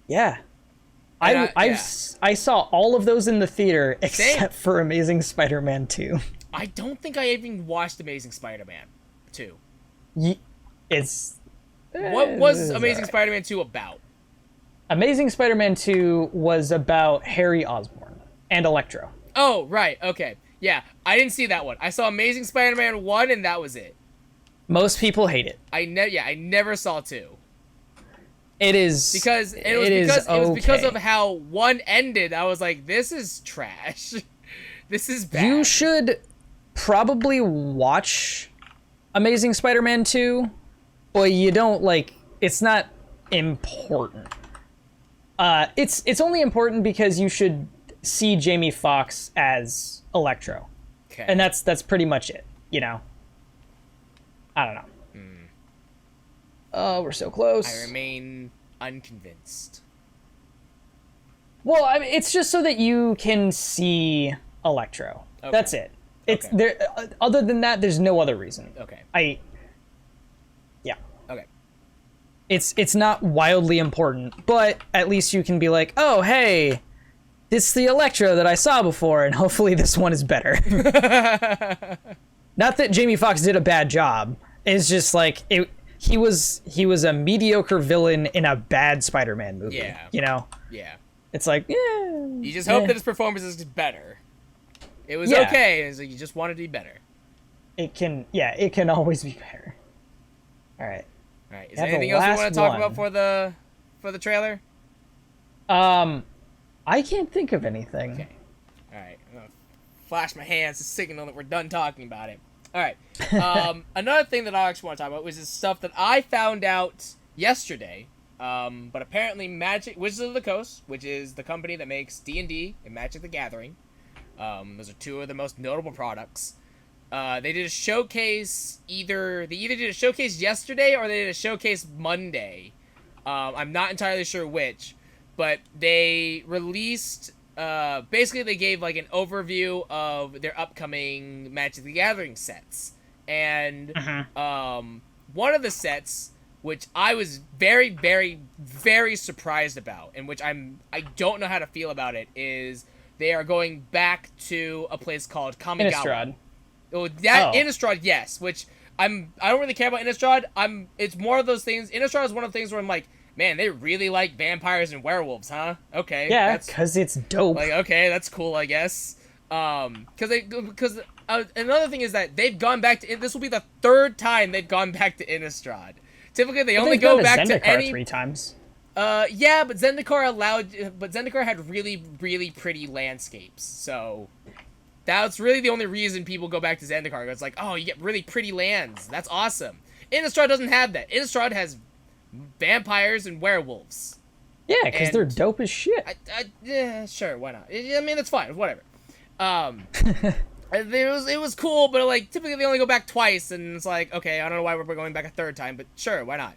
Yeah. I saw all of those in the theater except for Amazing Spider-Man 2. I don't think I even watched Amazing Spider-Man 2. What was Amazing Spider-Man 2 about? Amazing Spider-Man 2 was about Harry Osborn and Electro. Oh, right. Okay. Yeah, I didn't see that one. I saw Amazing Spider-Man 1, and that was it. Most people hate it. I never saw 2. It is because it was because of how 1 ended. I was like, this is trash. This is bad. You should probably watch Amazing Spider-Man 2, but you don't, like, it's not important. It's only important because you should see Jamie Foxx as Electro. Okay. And that's pretty much it, you know? I don't know. Oh, we're so close. I remain unconvinced. Well, I mean, it's just so that you can see Electro. Okay. That's it. It's Okay. there. Other than that, there's no other reason. Okay. Yeah. Okay. It's not wildly important, but at least you can be like, oh, hey, it's the Electro that I saw before, and hopefully this one is better. Not that Jamie Foxx did a bad job. It's just like he was a mediocre villain in a bad Spider-Man movie. Yeah. You know? Yeah. It's like, yeah. You just hope that his performance is better. It was Yeah. okay. It's like you just wanted to be better. It can always be better. All right. All right. Is Have there anything the else we last want to talk one. about for the trailer? I can't think of anything. Okay. All right. I'm gonna flash my hands to signal that we're done talking about it. All right. Another thing that I actually want to talk about was this stuff that I found out yesterday. But apparently Wizards of the Coast, which is the company that makes D&D and Magic the Gathering, those are two of the most notable products. They did a showcase they either did a showcase yesterday or they did a showcase Monday. I'm not entirely sure which, but they released, basically they gave like an overview of their upcoming Magic the Gathering sets. And, one of the sets, which I was very, very, very surprised about, and which I don't know how to feel about it, is they are going back to a place called Kamigawa. Innistrad. Innistrad, yes. Which I don't really care about Innistrad. It's more of those things. Innistrad is one of the things where I'm like, man, they really like vampires and werewolves, huh? Okay. Yeah, because it's dope. Like, okay, that's cool, I guess. Because another thing is that they've gone back to this will be the third time they've gone back to Innistrad. Typically, they only go back to any 3 times. Yeah, but Zendikar had really, really pretty landscapes. So that's really the only reason people go back to Zendikar. It's like, oh, you get really pretty lands. That's awesome. Innistrad doesn't have that. Innistrad has vampires and werewolves. Yeah, because they're dope as shit. Yeah, sure, why not? I mean, it's fine, whatever. It was cool, but like typically they only go back twice, and it's like, okay, I don't know why we're going back a third time, but sure, why not?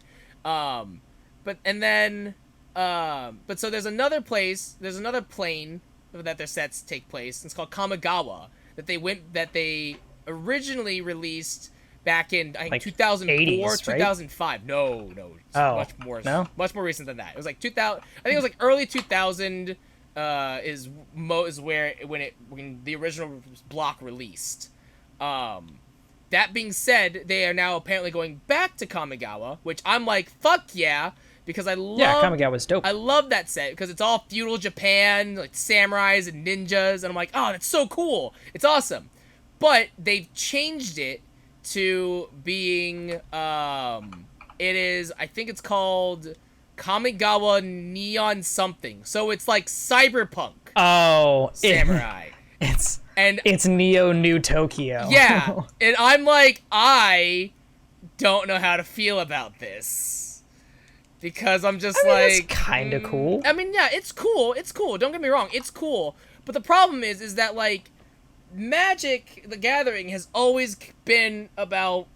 So there's another plane that their sets take place. It's called Kamigawa that they originally released back in I think like 2004, 80s, 2005. Right? No, much more recent than that. It was like 2000. I think it was like early 2000. Is where when the original block released. That being said, they are now apparently going back to Kamigawa, which I'm like, fuck yeah, because Kamigawa's dope. I love that set because it's all feudal Japan, like samurais and ninjas, and I'm like, oh, that's so cool, it's awesome. But they've changed it to being, I think it's called Kamigawa Neon something. So it's like cyberpunk. Oh, samurai. It's Neo New Tokyo. Yeah, and I'm like, I don't know how to feel about this because I'm just it's kind of cool. I mean, yeah, it's cool. It's cool. Don't get me wrong. It's cool. But the problem is that like Magic the Gathering has always been about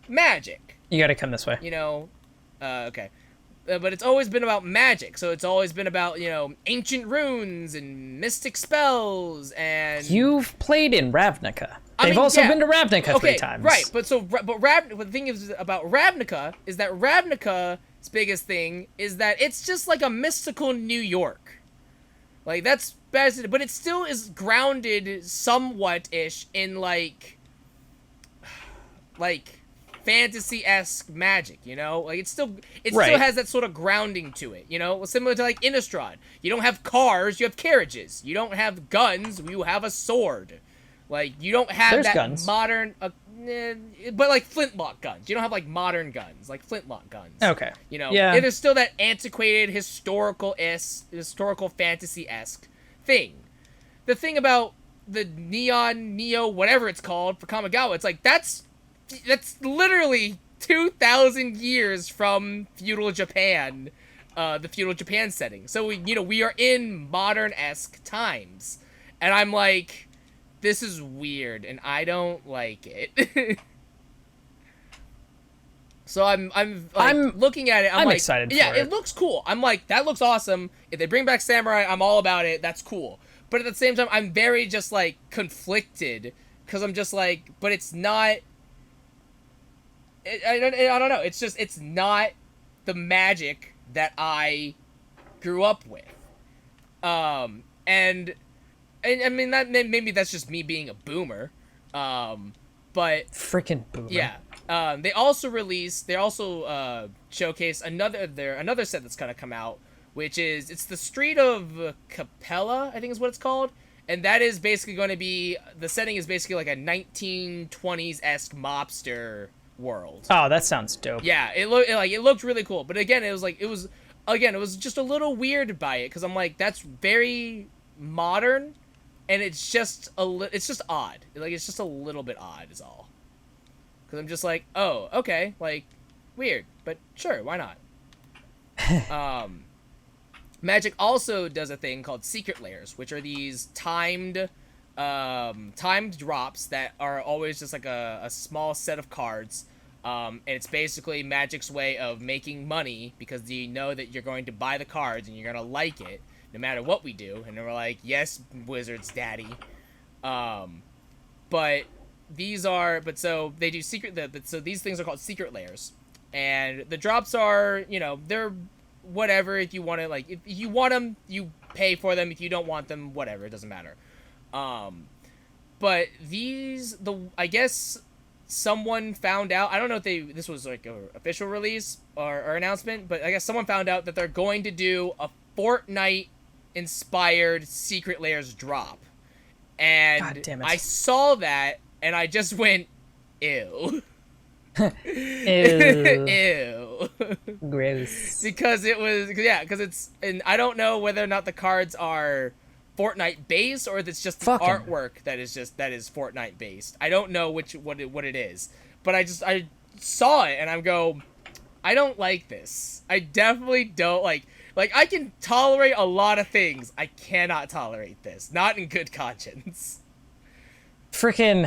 magic. You got to come this way. You know, okay. But it's always been about magic, so it's always been about, ancient runes and mystic spells and... You've played in Ravnica. They've also been to Ravnica 3 times. Right, but the thing is about Ravnica is that Ravnica's biggest thing is that it's just like a mystical New York. Like, that's best, but it still is grounded somewhat-ish in, like fantasy-esque magic, Like, it still has that sort of grounding to it, Similar to, like, Innistrad. You don't have cars, you have carriages. You don't have guns, you have a sword. Like, you don't have guns. Modern... but, like, flintlock guns. You don't have, like, modern guns. Like, flintlock guns. Okay. Yeah. There's still that antiquated, historical fantasy-esque thing. The thing about the Neon Neo whatever it's called for Kamigawa. It's like that's literally 2,000 years from feudal Japan, the feudal Japan setting. So we are in modern-esque times, and I'm like, this is weird, and I don't like it. So I'm looking at it. I'm like, excited. Yeah, for it. It looks cool. I'm like, that looks awesome. If they bring back Samurai, I'm all about it. That's cool. But at the same time, I'm very just like conflicted because I'm just like, but it's not. I don't know. It's not the Magic that I grew up with. And I mean that maybe that's just me being a boomer. But freaking boomer. Yeah. They also showcase another set that's gonna come out, which is it's the Street of Capella, I think is what it's called, and that is basically going to be the setting is basically like a 1920s-esque mobster world. Oh, that sounds dope. Yeah, it looked really cool, but again, it was just a little weird by it because I'm like, that's very modern, and it's just odd. Like it's just a little bit odd is all. Because I'm just like, oh, okay, like, weird, but sure, why not? Magic also does a thing called Secret Layers, which are these timed drops that are always just like a small set of cards. And it's basically Magic's way of making money because you know that you're going to buy the cards and you're going to like it no matter what we do. And we're like, yes, Wizards Daddy. So they do so these things are called Secret Layers, and the drops are, they're whatever. If you want to, like, if you want them, you pay for them. If you don't want them, whatever, it doesn't matter. But I guess someone found out, I don't know if this was like an official release or announcement, but I guess someone found out that they're going to do a Fortnite inspired Secret Layers drop. And God damn it. I saw that and I just went, ew. Ew. Ew. Gross. because it's, and I don't know whether or not the cards are Fortnite based or if it's just the artwork that is Fortnite based. I don't know what it is, but I saw it and I don't like this. I definitely don't like I can tolerate a lot of things. I cannot tolerate this. Not in good conscience. Freaking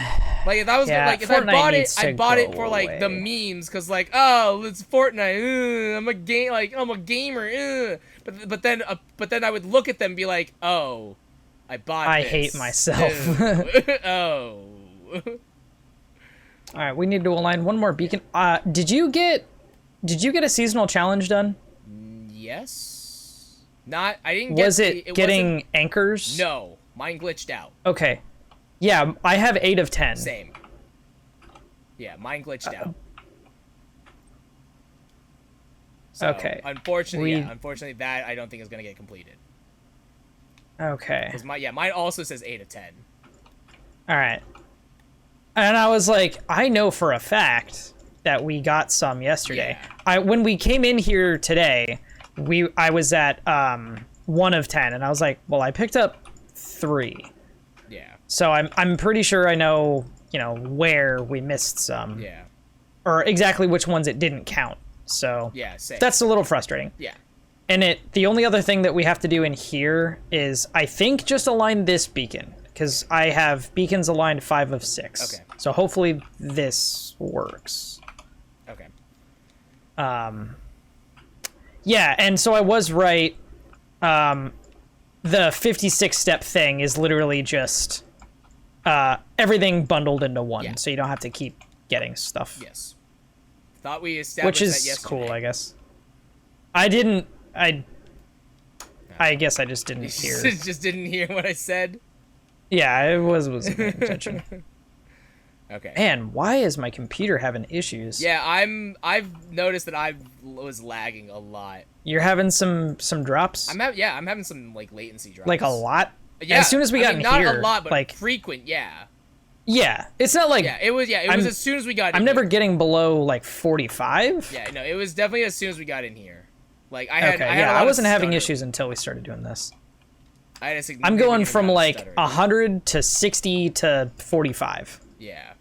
like if I was if I bought it for like away. the memes because like, oh, it's Fortnite, I'm a gamer, but then I would look at them and be like, oh, I bought I this. hate myself. Oh. All right, we need to align one more beacon. Did you get a seasonal challenge done? Yes. I didn't get. Was it getting anchors? No, mine glitched out. Okay. Yeah, I have 8 of 10. Same. Yeah, mine glitched out. So, okay. Unfortunately, that I don't think is gonna get completed. Okay. Because mine also says 8 of 10. All right. And I was like, I know for a fact that we got some yesterday. Yeah. When we came in here today, I was at 1 of 10, and I was like, well, I picked up 3. Yeah. So I'm pretty sure I know, where we missed some. Yeah. Or exactly which ones it didn't count. So yeah, same. That's a little frustrating. Yeah. And the only other thing that we have to do in here is, I think, just align this beacon, because I have beacons aligned 5 of 6. Okay. So hopefully this works. Okay. Yeah, and so I was right. The 56-step thing is literally just everything bundled into one, Yeah. so you don't have to keep getting stuff. Yes. Thought we established Which that is yesterday. cool, I guess. I guess I just didn't hear. Just didn't hear what I said. Yeah, I wasn't paying attention. Okay. Man, why is my computer having issues? Yeah, I've noticed that I was lagging a lot. You're having some drops? I'm having some like latency drops. Like a lot? Yeah. As soon as we got in not here, a lot, but like frequent. Yeah. Yeah, it's not like It was as soon as we got in I'm never here. getting below like 45. Yeah, no, it was definitely as soon as we got in here. Like I had I wasn't having stutter. issues until we started doing this. I had a I'm significant going from amount of like stuttering. 100 to 60 to 45. Yeah.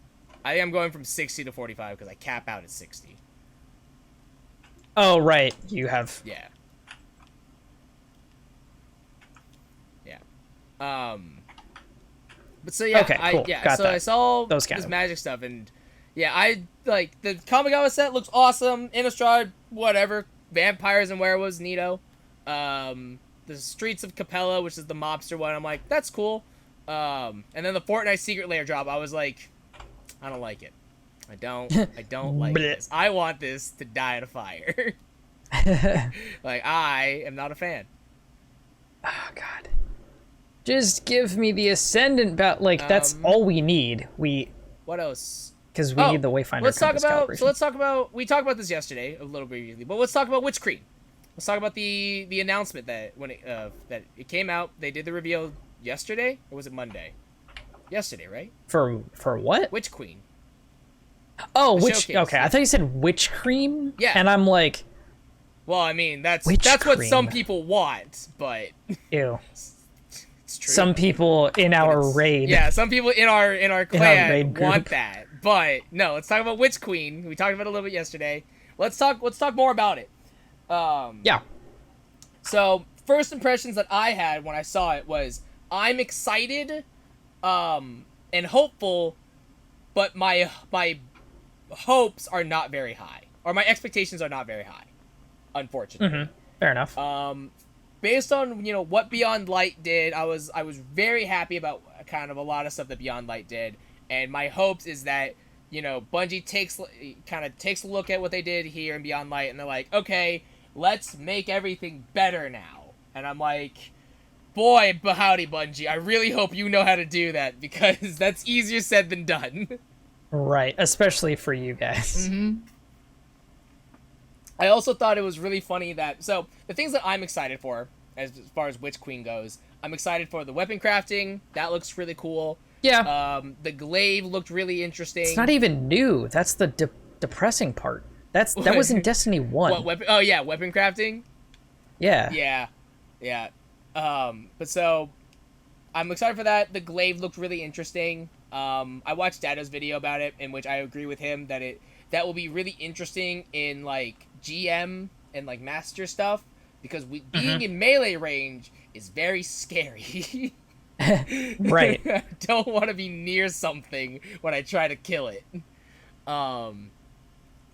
I am going from 60 to 45 because I cap out at 60. Oh, right. You have. Yeah. Yeah. But so yeah, Okay, cool. Got that. I saw Those this count. magic stuff, and yeah, I like the Kamigawa set looks awesome. Innistrad, whatever. Vampires and werewolves, neato. The Streets of Capella, which is the mobster one, I'm like, that's cool. And then the Fortnite Secret Lair drop, I was like, I don't like it. I don't like this. I want this to die in a fire. Like, I am not a fan. Oh, God. Just give me the Ascendant bat. Like, that's all we need. What else? Because we need the Wayfinder let's talk compass about. calibration. So let's talk about. We talked about this yesterday a little briefly, but let's talk about Witch Queen. Let's talk about the announcement that when that it came out. They did the reveal yesterday, or was it Monday? Yesterday, right? For what? Witch Queen. Oh, The witch. showcase, Okay, yeah. I thought you said witch cream. Yeah. And I'm like, Well, I mean that's Witch what cream. some people want, but ew. it's true. Some people in our It's- raid. Yeah, some people in our clan raid group. want that. But no, let's talk about Witch Queen. We talked about it a little bit yesterday. Let's talk more about it. Yeah. So, first impressions that I had when I saw it was I'm excited and hopeful, but my hopes are not very high, or my expectations are not very high, unfortunately. Fair enough. Based on what Beyond Light did, I was very happy about kind of a lot of stuff that Beyond Light did, and my hopes is that Bungie takes a look at what they did here in Beyond Light, and they're like, okay, let's make everything better now. And I'm like, boy, howdy, Bungie, I really hope you know how to do that, because that's easier said than done. Right, especially for you guys. I also thought it was really funny that, so the things that I'm excited for as far as Witch Queen goes, I'm excited for the weapon crafting. That looks really cool. Yeah. The glaive looked really interesting. It's not even new. That's the depressing part. That was in Destiny 1. What weapon? Oh yeah, weapon crafting. Yeah. Yeah. But so I'm excited for that. The glaive looked really interesting. I watched Dato's video about it, in which I agree with him that will be really interesting in like GM and like master stuff, because being in melee range is very scary. Right. I don't want to be near something when I try to kill it. I'm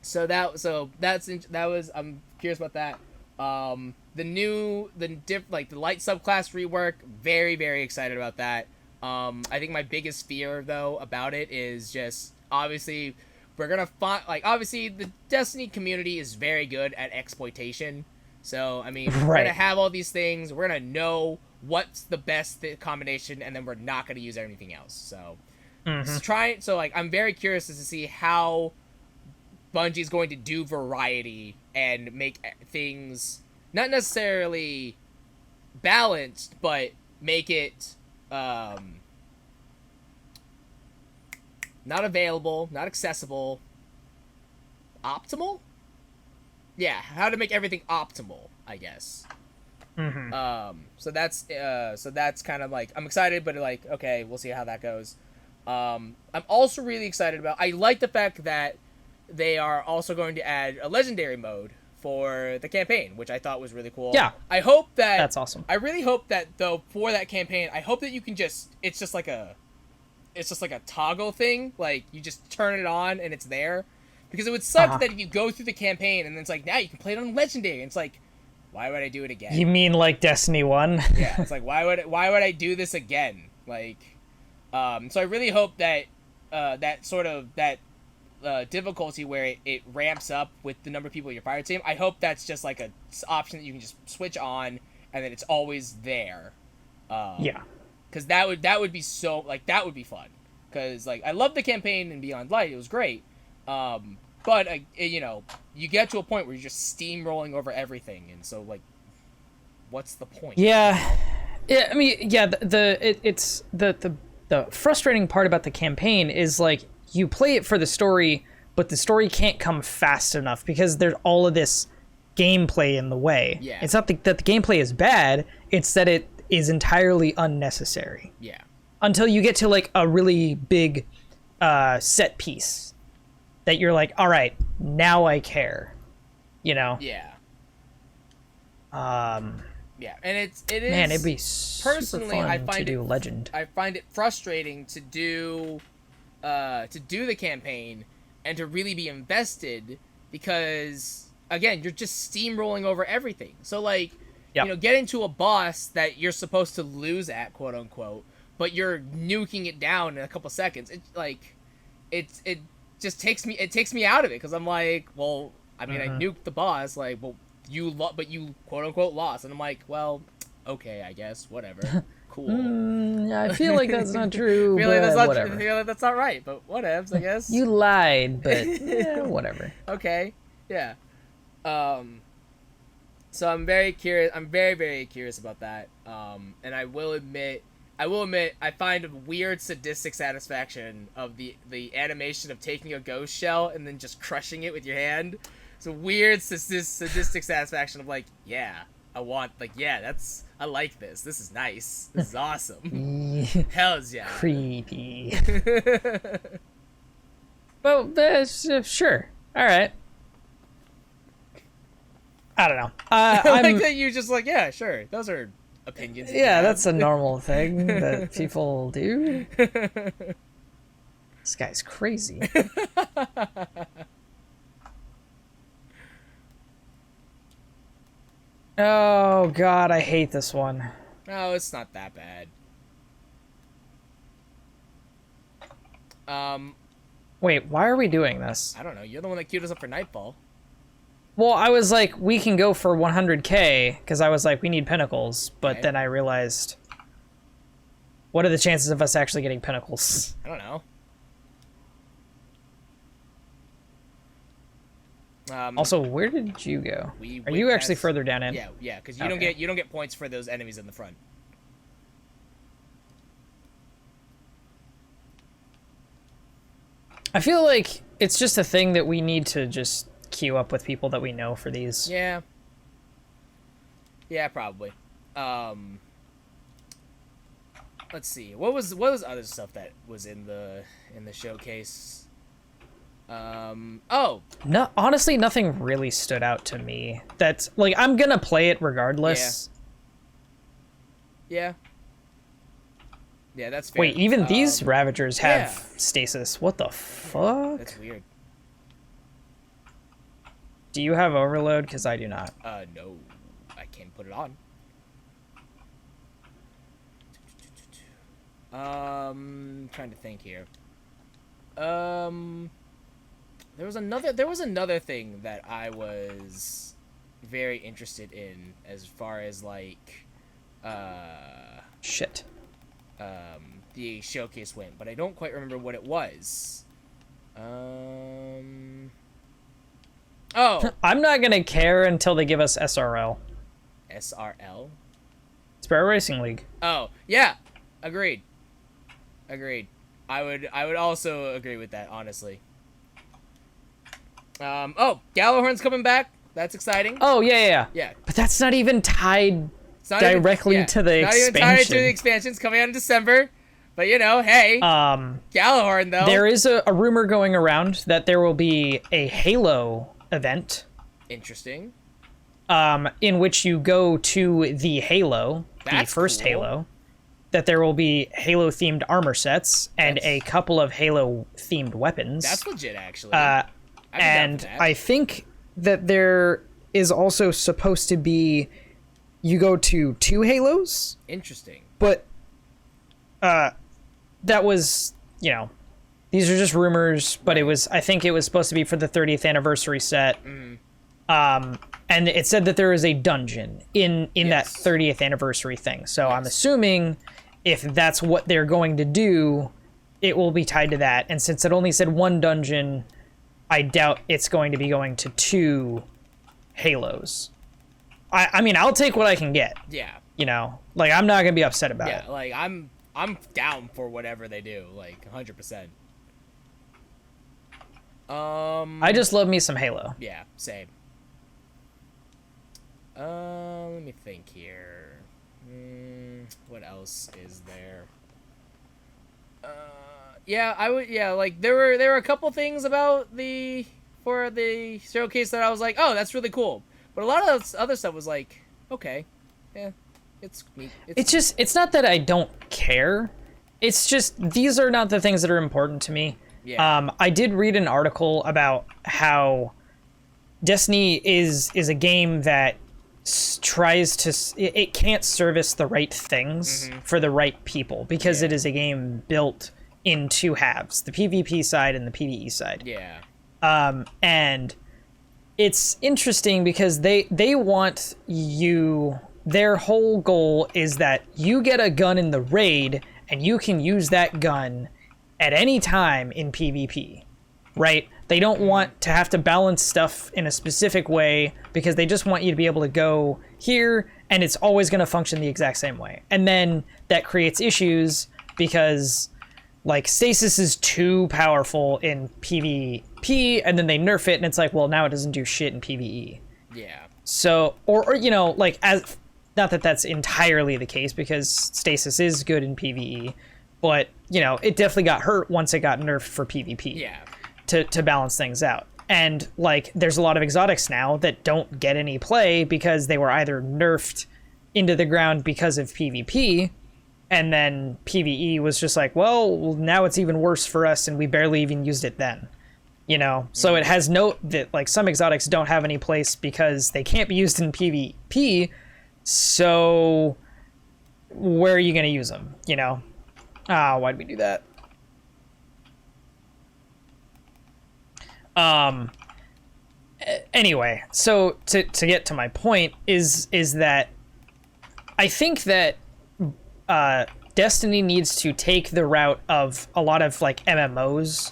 curious about that. The light subclass rework, very, very excited about that. I think my biggest fear though about it is just obviously we're gonna find obviously the Destiny community is very good at exploitation. So I mean, we're gonna have all these things. We're gonna know what's the best combination, and then we're not gonna use anything else. So I'm very curious as to see how Bungie's going to do variety and make things not necessarily balanced, but make it not available, not accessible, optimal? Yeah, how to make everything optimal, I guess. So that's kind of like, I'm excited, but like, okay, we'll see how that goes. I'm also really excited about, I like the fact that they are also going to add a legendary mode for the campaign, which I thought was really cool. Yeah. I hope that That's awesome. I really hope that though for that campaign, I hope that you can it's just like a toggle thing, like you just turn it on and it's there. Because it would suck that if you go through the campaign and then it's like, now you can play it on legendary, and it's like, why would I do it again? You mean like Destiny 1? Yeah, it's like, why would I do this again? Like, so I really hope that that difficulty where it ramps up with the number of people in your fire team, I hope that's just like a option that you can just switch on and then it's always there. Yeah. Because that would be so, like, that would be fun. Because, like, I love the campaign in Beyond Light. It was great. But, you get to a point where you're just steamrolling over everything. And so, like, what's the point? Yeah. Yeah, I mean, yeah, it's the frustrating part about the campaign is, like, you play it for the story, but the story can't come fast enough because there's all of this gameplay in the way. Yeah. It's not that the gameplay is bad, it's that is entirely unnecessary. Yeah. Until you get to like a really big set piece that you're like, all right, now I care, you know? Yeah. Um, Yeah, and it is. Man, it'd be super personally, fun I find to do Legend. I find it frustrating to do the campaign and to really be invested because again, you're just steamrolling over everything. So like, Yep. you know, getting to a boss that you're supposed to lose at, quote unquote, but you're nuking it down in a couple seconds. It just takes me out of it because I'm like, well, I mean, I nuked the boss, like, well, but you quote unquote lost, and I'm like, well, okay, I guess, whatever, cool. I feel like that's not true. Really, whatever. I feel like that's not right, but whatevs, I guess. You lied, but yeah, whatever. Okay, yeah. So I'm very curious. I'm very, very curious about that. And I will admit, I find a weird sadistic satisfaction of the animation of taking a ghost shell and then just crushing it with your hand. It's a weird sadistic satisfaction of like, yeah, I like this. This is nice. This is awesome. Hells yeah. Creepy. Well, sure. All right. I don't know. I like that you just like, yeah, sure. Those are opinions. Yeah, that's a normal thing that people do. This guy's crazy. Oh god, I hate this one. No, it's not that bad. Wait, why are we doing this? I don't know. You're the one that queued us up for Nightfall. Well, I was like, we can go for 100k, because I was like, we need pinnacles, but Okay. then I realized, what are the chances of us actually getting pinnacles? I don't know. Also, where did you go? Are you actually further down in? Yeah, because you don't get points for those enemies in the front. I feel like it's just a thing that we need to just queue up with people that we know for these. Yeah. Yeah, probably. Let's see. What was other stuff that was in the showcase? Oh. No, honestly, nothing really stood out to me. That's like, I'm gonna play it regardless. Yeah. Yeah, that's fair. Wait, even these Ravagers have yeah. stasis. What the fuck? That's weird. Do you have overload? Because I do not. No. I can't put it on. Trying to think here. There was another thing that I was very interested in as far as like Shit. The showcase went, but I don't quite remember what it was. Oh, I'm not gonna care until they give us SRL. SRL? Sparrow Racing League. Oh, yeah. Agreed. I would also agree with that, honestly. Oh, Gallowhorn's coming back. That's exciting. Oh, yeah. Yeah. But that's not even tied It's not directly even, to the not expansion. even tied to the expansions coming out in December. But, you know, hey. Gallowhorn, though. There is a rumor going around that there will be a Halo event. Interesting. In which you go to the Halo, That's the first cool. Halo, that there will be Halo-themed armor sets and a couple of Halo-themed weapons. That's legit, actually. And I think that there is also supposed to be, you go to 2 Halos, Interesting. but that was, you know, these are just rumors, but I think it was supposed to be for the 30th anniversary set. And it said that there is a dungeon in that 30th anniversary thing. So I'm assuming if that's what they're going to do, it will be tied to that. And since it only said 1 dungeon, I doubt it's going to be going to 2 Halos. I mean, I'll take what I can get. Yeah. You know, like, I'm not going to be upset about it. Yeah, like, I'm down for whatever they do, like, 100%. I just love me some Halo. Yeah, same. Let me think here. What else is there? Yeah, I would. Yeah, like there were a couple things about the showcase that I was like, oh, that's really cool. But a lot of this other stuff was like, okay, yeah, it's neat. It's not that I don't care. It's just these are not the things that are important to me. Yeah. I did read an article about how Destiny is a game that tries to it can't service the right things for the right people because it is a game built in two halves, the PvP side and the PvE side. Yeah. And it's interesting because they want you, their whole goal is that you get a gun in the raid and you can use that gun at any time in PvP, right? They don't want to have to balance stuff in a specific way because they just want you to be able to go here and it's always going to function the exact same way. And then that creates issues because like stasis is too powerful in PvP and then they nerf it and it's like, well, now it doesn't do shit in PvE. Yeah. So, or you know, like as not that that's entirely the case because stasis is good in PvE, but you know, it definitely got hurt once it got nerfed for PvP. Yeah. To balance things out. And like there's a lot of exotics now that don't get any play because they were either nerfed into the ground because of PvP and then PvE was just like, well, now it's even worse for us and we barely even used it then. You know? So it has note that like some exotics don't have any place because they can't be used in PvP. So where are you going to use them? You know? Why'd we do that? Anyway, so to get to my point is that I think that Destiny needs to take the route of a lot of like MMOs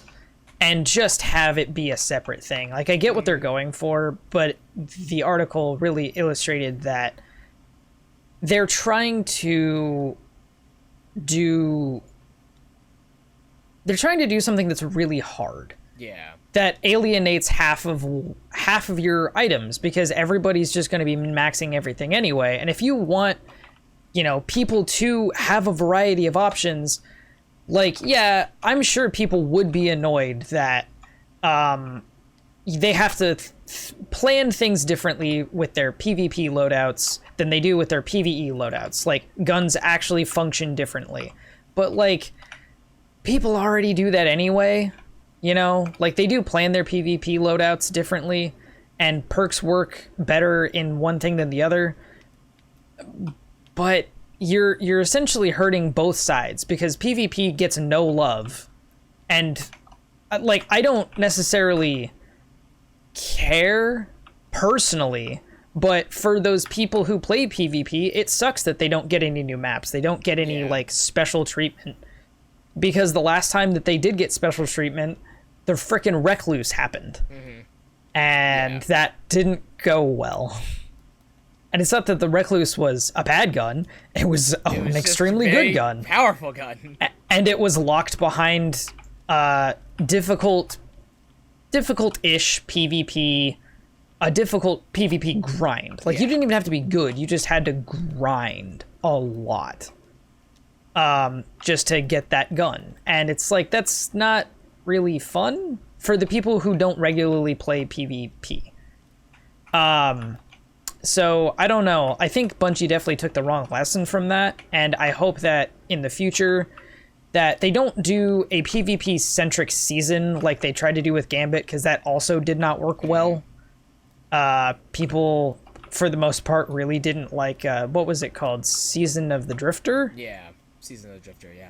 and just have it be a separate thing. Like I get what they're going for, but the article really illustrated that they're trying to do something that's really hard. Yeah. That alienates half of your items because everybody's just going to be maxing everything anyway. And if you want, you know, people to have a variety of options, like, yeah, I'm sure people would be annoyed that they have to plan things differently with their PvP loadouts than they do with their PvE loadouts. Like, guns actually function differently. But, like, people already do that anyway. You know, like they do plan their PvP loadouts differently and perks work better in one thing than the other. But you're essentially hurting both sides because PvP gets no love. And like I don't necessarily care personally, but for those people who play PvP, it sucks that they don't get any new maps. They don't get any like special treatment. Because the last time that they did get special treatment, the frickin' Recluse happened. And that didn't go well. And it's not that the Recluse was a bad gun. It was an extremely good gun. Powerful gun. And it was locked behind difficult-ish PvP, a difficult PvP grind. Like, you didn't even have to be good. You just had to grind a lot. Just to get that gun. And it's like, that's not really fun for the people who don't regularly play PvP. So I don't know. I think Bungie definitely took the wrong lesson from that. And I hope that in the future that they don't do a PvP centric season like they tried to do with Gambit, because that also did not work well. People, for the most part, really didn't like, what was it called? Season of the Drifter? Yeah. Season of the Drifter, yeah.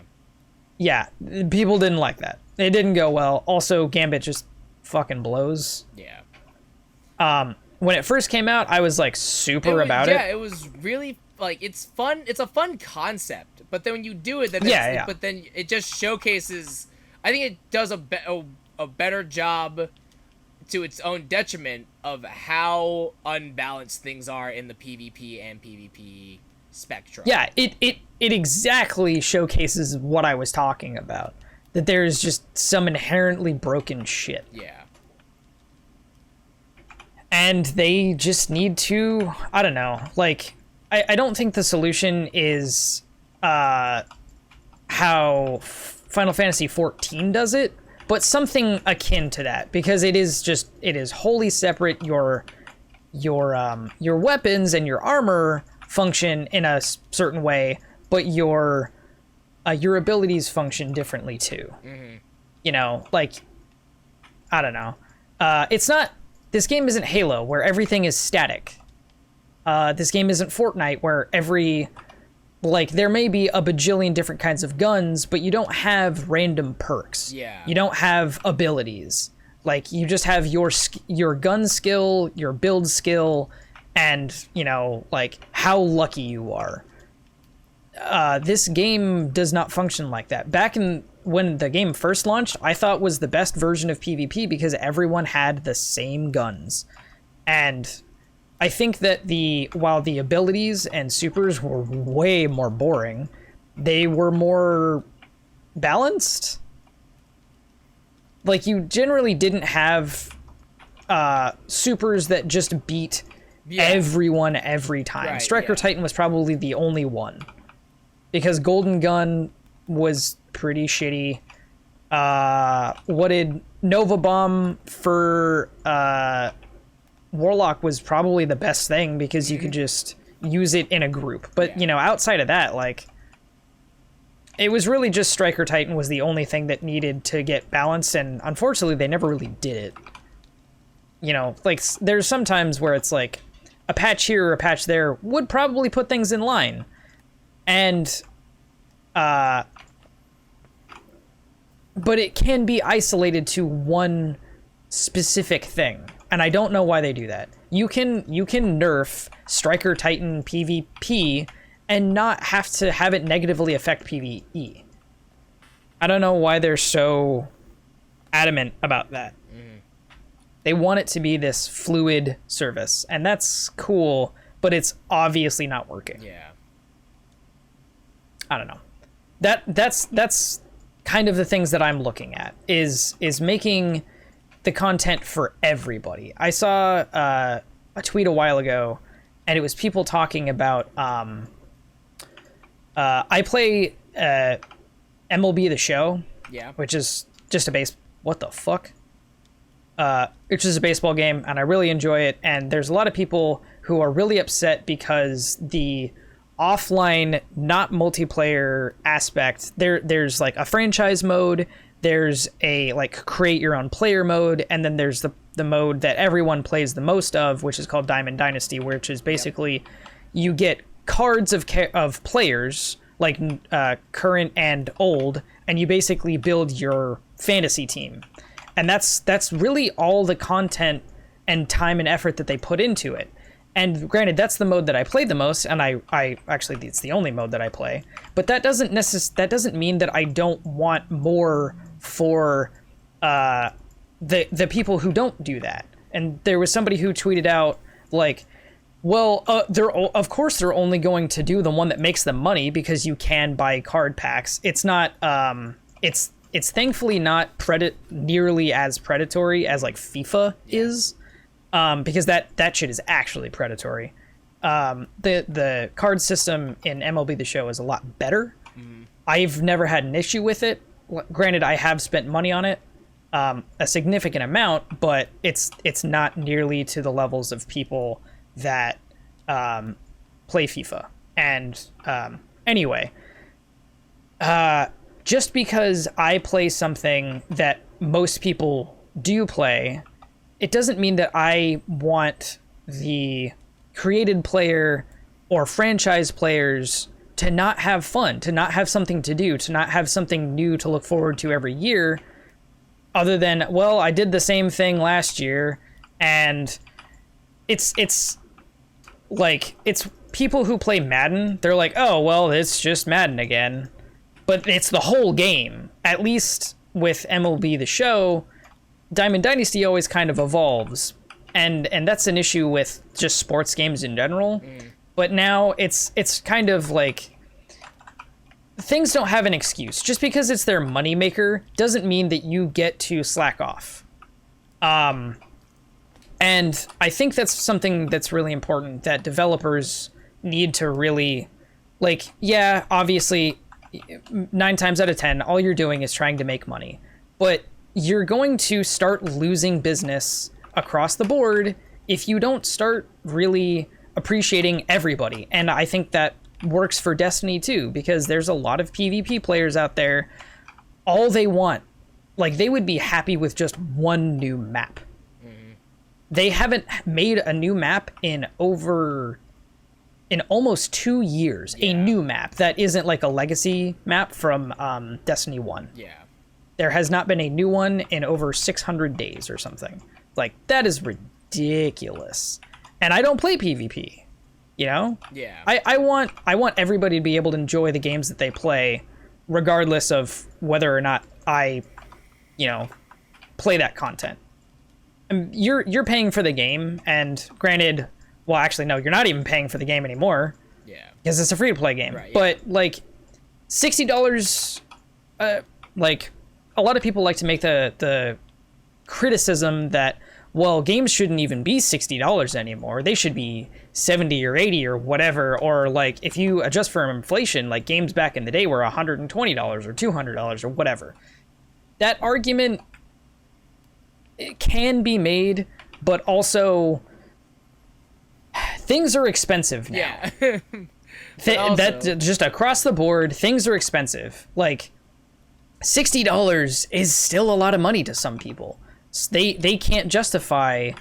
Yeah, people didn't like that. It didn't go well. Also, Gambit just fucking blows. Yeah. When it first came out, I was like super about it. Yeah, it was really like it's fun. It's a fun concept, but then when you do it, then but then it just showcases. I think it does a better job to its own detriment of how unbalanced things are in the PvP and PvP spectrum. Yeah, it exactly showcases what I was talking about. That there's just some inherently broken shit. Yeah. And they just need to, I don't know, like, I don't think the solution is how Final Fantasy XIV does it, but something akin to that, because it is wholly separate. Your weapons and your armor function in a certain way, but your abilities function differently too. Mm-hmm. You know, like, I don't know. This game isn't Halo where everything is static. This game isn't Fortnite where there may be a bajillion different kinds of guns, but you don't have random perks. Yeah. You don't have abilities. Like, you just have your gun skill, your build skill, and, you know, like, how lucky you are. This game does not function like that. Back when the game first launched, I thought was the best version of PvP because everyone had the same guns. And I think that while the abilities and supers were way more boring, they were more balanced. Like, you generally didn't have supers that just beat everyone every time. Right, Striker Titan was probably the only one, because Golden Gun was pretty shitty. What did Nova Bomb for Warlock was probably the best thing, because you could just use it in a group. But, you know, outside of that, like, it was really just Striker Titan was the only thing that needed to get balanced, and unfortunately they never really did it. You know, like, there's some times where it's like a patch here or a patch there would probably put things in line. And but it can be isolated to one specific thing, and I don't know why they do that. You can nerf Striker Titan PvP and not have to have it negatively affect PvE. I don't know why they're so adamant about that. They want it to be this fluid service, and that's cool, but it's obviously not working. Yeah. I don't know. That's kind of the things that I'm looking at, is making the content for everybody. I saw a tweet a while ago, and it was people talking about I play MLB The Show, which is just what the fuck? Which is a baseball game, and I really enjoy it. And there's a lot of people who are really upset because the offline, not multiplayer aspect, there's like a franchise mode, there's a like create your own player mode, and then there's the mode that everyone plays the most of, which is called Diamond Dynasty, which is basically you get cards of players, like current and old, and you basically build your fantasy team. And that's really all the content and time and effort that they put into it. And granted, that's the mode that I play the most, and I actually, it's the only mode that I play. But that doesn't mean that I don't want more for the people who don't do that. And there was somebody who tweeted out, like, well, of course they're only going to do the one that makes them money, because you can buy card packs. It's not it's thankfully not nearly as predatory as like FIFA is, because that shit is actually predatory. The card system in MLB The Show is a lot better. I've never had an issue with it. Granted, I have spent money on it, a significant amount, but it's not nearly to the levels of people that play FIFA. And anyway, just because I play something that most people do play, it doesn't mean that I want the created player or franchise players to not have fun, to not have something to do, to not have something new to look forward to every year, other than, well, I did the same thing last year. And it's like, it's people who play Madden, they're like, oh, well, it's just Madden again. But it's the whole game. At least with MLB The Show, Diamond Dynasty always kind of evolves. And that's an issue with just sports games in general. But now it's kind of like, things don't have an excuse. Just because it's their moneymaker doesn't mean that you get to slack off. And I think that's something that's really important that developers need to really, like, yeah, obviously 9 times out of 10 all you're doing is trying to make money, but you're going to start losing business across the board if you don't start really appreciating everybody. And I think that works for Destiny too, because there's a lot of PvP players out there. All they want, like, they would be happy with just one new map. They haven't made a new map in almost 2 years. A new map that isn't like a legacy map from Destiny 1. Yeah. There has not been a new one in over 600 days or something. Like, that is ridiculous. And I don't play PvP, you know? Yeah. I want everybody to be able to enjoy the games that they play, regardless of whether or not I, you know, play that content. You're paying for the game, and granted, well, actually, no, you're not even paying for the game anymore. Yeah. Because it's a free-to-play game. Right, yeah. But, like, $60, like, a lot of people like to make the criticism that, well, games shouldn't even be $60 anymore. They should be 70 or 80 or whatever. Or, like, if you adjust for inflation, like, games back in the day were $120 or $200 or whatever. That argument, it can be made, but also things are expensive now. Yeah. That just across the board, things are expensive. Like, $60 is still a lot of money to some people. They can't justify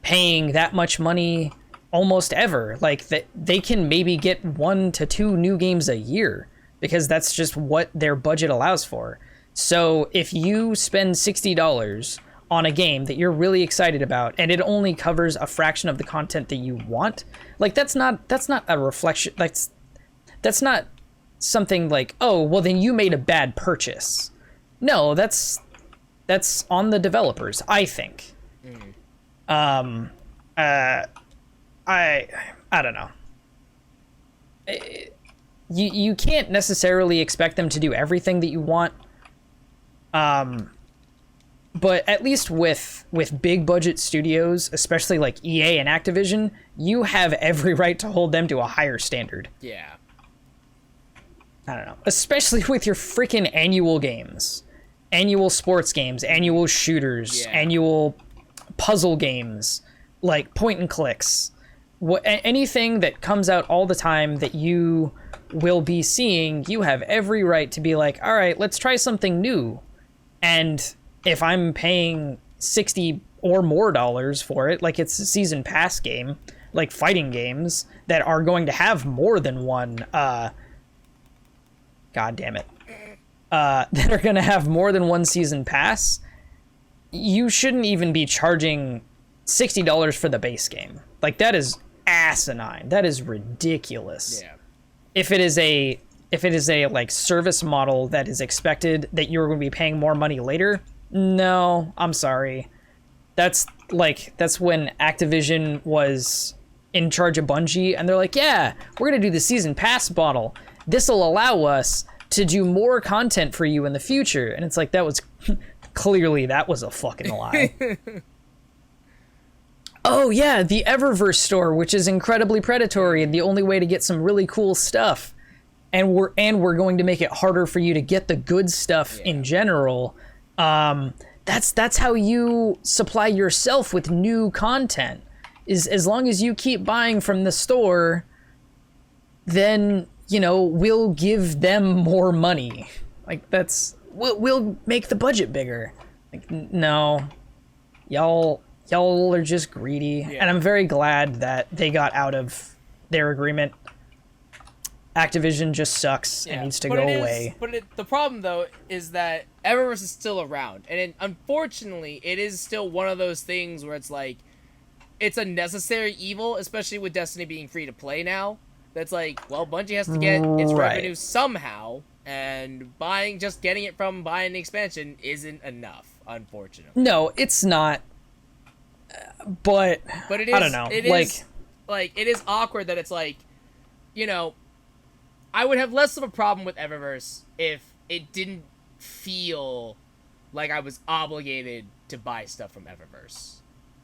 paying that much money almost ever. Like, they can maybe get 1 to 2 new games a year because that's just what their budget allows for. So if you spend $60 on a game that you're really excited about and it only covers a fraction of the content that you want, like, that's not a reflection. That's not something like, oh, well, then you made a bad purchase. No, that's on the developers, I think. I don't know. You can't necessarily expect them to do everything that you want. But at least with big budget studios, especially like EA and Activision, you have every right to hold them to a higher standard. Yeah. I don't know. Especially with your freaking annual games. Annual sports games, annual shooters, annual puzzle games, like point and clicks. Anything that comes out all the time that you will be seeing, you have every right to be like, all right, let's try something new. And if I'm paying $60 or more for it, like it's a season pass game, like fighting games that are going to have more than one, God damn it, that are going to have more than one season pass, you shouldn't even be charging $60 for the base game. Like, that is asinine. That is ridiculous. Yeah. If it is a like service model that is expected that you're going to be paying more money later, no, I'm sorry. That's when Activision was in charge of Bungie, and they're like, yeah, we're going to do the season pass model. This will allow us to do more content for you in the future. And it's like, that was clearly, that was a fucking lie. Oh yeah, the Eververse store, which is incredibly predatory and the only way to get some really cool stuff. And we're going to make it harder for you to get the good stuff in general. That's how you supply yourself with new content. Is as long as you keep buying from the store, then, you know, we'll give them more money. Like, we'll make the budget bigger. Like, no, y'all are just greedy. Yeah. And I'm very glad that they got out of their agreement. Activision just sucks and needs to go away. But the problem, though, is that Eververse is still around. And unfortunately, it is still one of those things where it's like, it's a necessary evil, especially with Destiny being free to play now. That's like, well, Bungie has to get its revenue somehow, and getting it from buying the expansion isn't enough, unfortunately. No, it's not. But it is, I don't know. It is awkward that it's like, you know, I would have less of a problem with Eververse if it didn't feel like I was obligated to buy stuff from Eververse.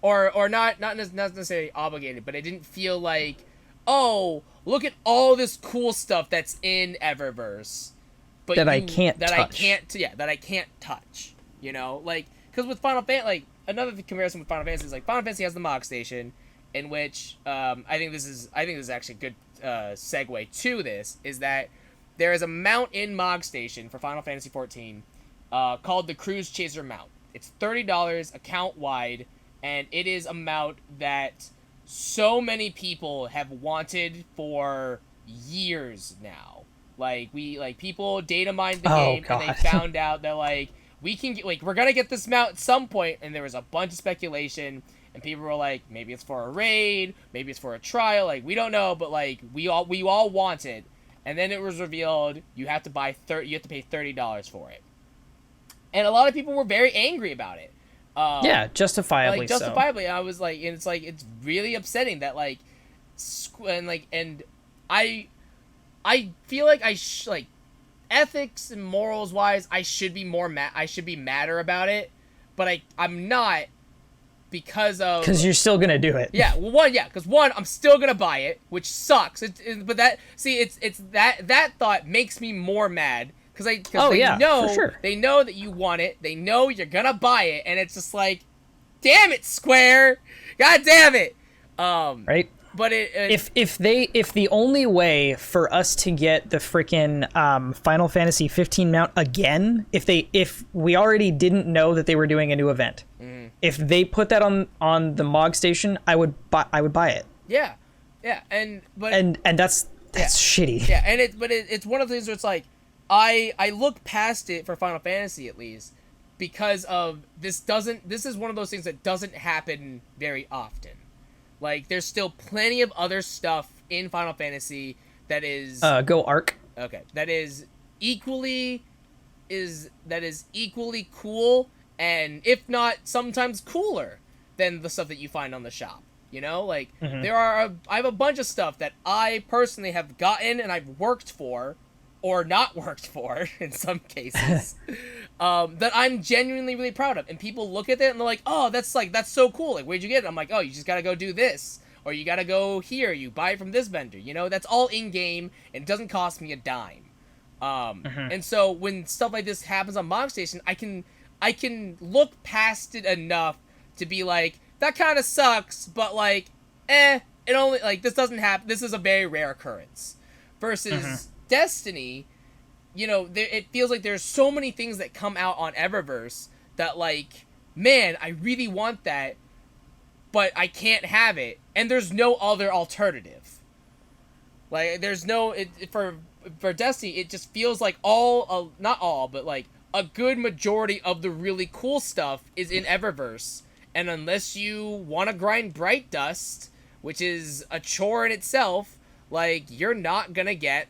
Or not necessarily obligated, but it didn't feel like oh, look at all this cool stuff that's in Eververse, but That I can't that touch. I can't touch. You know, like, because with Final Fantasy, like, another comparison with Final Fantasy is like Final Fantasy has the Mog Station, in which I think this is actually a good segue to this, is that there is a mount in Mog Station for Final Fantasy 14 called the Cruise Chaser mount. It's $30 account wide, and it is a mount that so many people have wanted for years now. Like, people data mined the game, God. and they found out that, like, we can get, like, we're gonna get this mount at some point, and there was a bunch of speculation, and people were like, maybe it's for a raid, maybe it's for a trial, like, we don't know, but, like, we all want it. And then it was revealed you have to pay $30 for it. And a lot of people were very angry about it. Yeah, justifiably. Like, justifiably. And I was like, and it's like, it's really upsetting that, like, and I feel like like, ethics and morals wise, I should be madder about it, but I'm not, because you're still gonna do it. Yeah, well, because I'm still gonna buy it, which sucks. But that thought makes me more mad, because know, for sure. They know that you want it, they know you're gonna buy it, and it's just like, damn it, Square, god damn it. Right. But if the only way for us to get the freaking Final Fantasy 15 mount again, if we already didn't know that they were doing a new event, if they put that on the Mog Station, I would buy it. Yeah, and that's shitty. Yeah, and it's one of the things where it's like, I look past it for Final Fantasy, at least, because of this is one of those things that doesn't happen very often. Like, there's still plenty of other stuff in Final Fantasy that is go Arc. Okay, that is equally cool, and if not sometimes cooler than the stuff that you find on the shop. You know, like, I have a bunch of stuff that I personally have gotten and I've worked for, or not worked for in some cases, that I'm genuinely really proud of. And people look at it and they're like, oh, that's so cool. Like, where'd you get it? I'm like, oh, you just gotta go do this. Or you gotta go here. You buy it from this vendor. You know, that's all in-game, and it doesn't cost me a dime. And so when stuff like this happens on Mog Station, I can look past it enough to be like, that kind of sucks, but, like, it only, like, this doesn't happen. This is a very rare occurrence. Versus Destiny, you know, it feels like there's so many things that come out on Eververse that, like, man, I really want that, but I can't have it, and there's no other alternative. Like, there's no, for Destiny, it just feels like not all, but, like, a good majority of the really cool stuff is in Eververse, and unless you want to grind Bright Dust, which is a chore in itself, like, you're not gonna get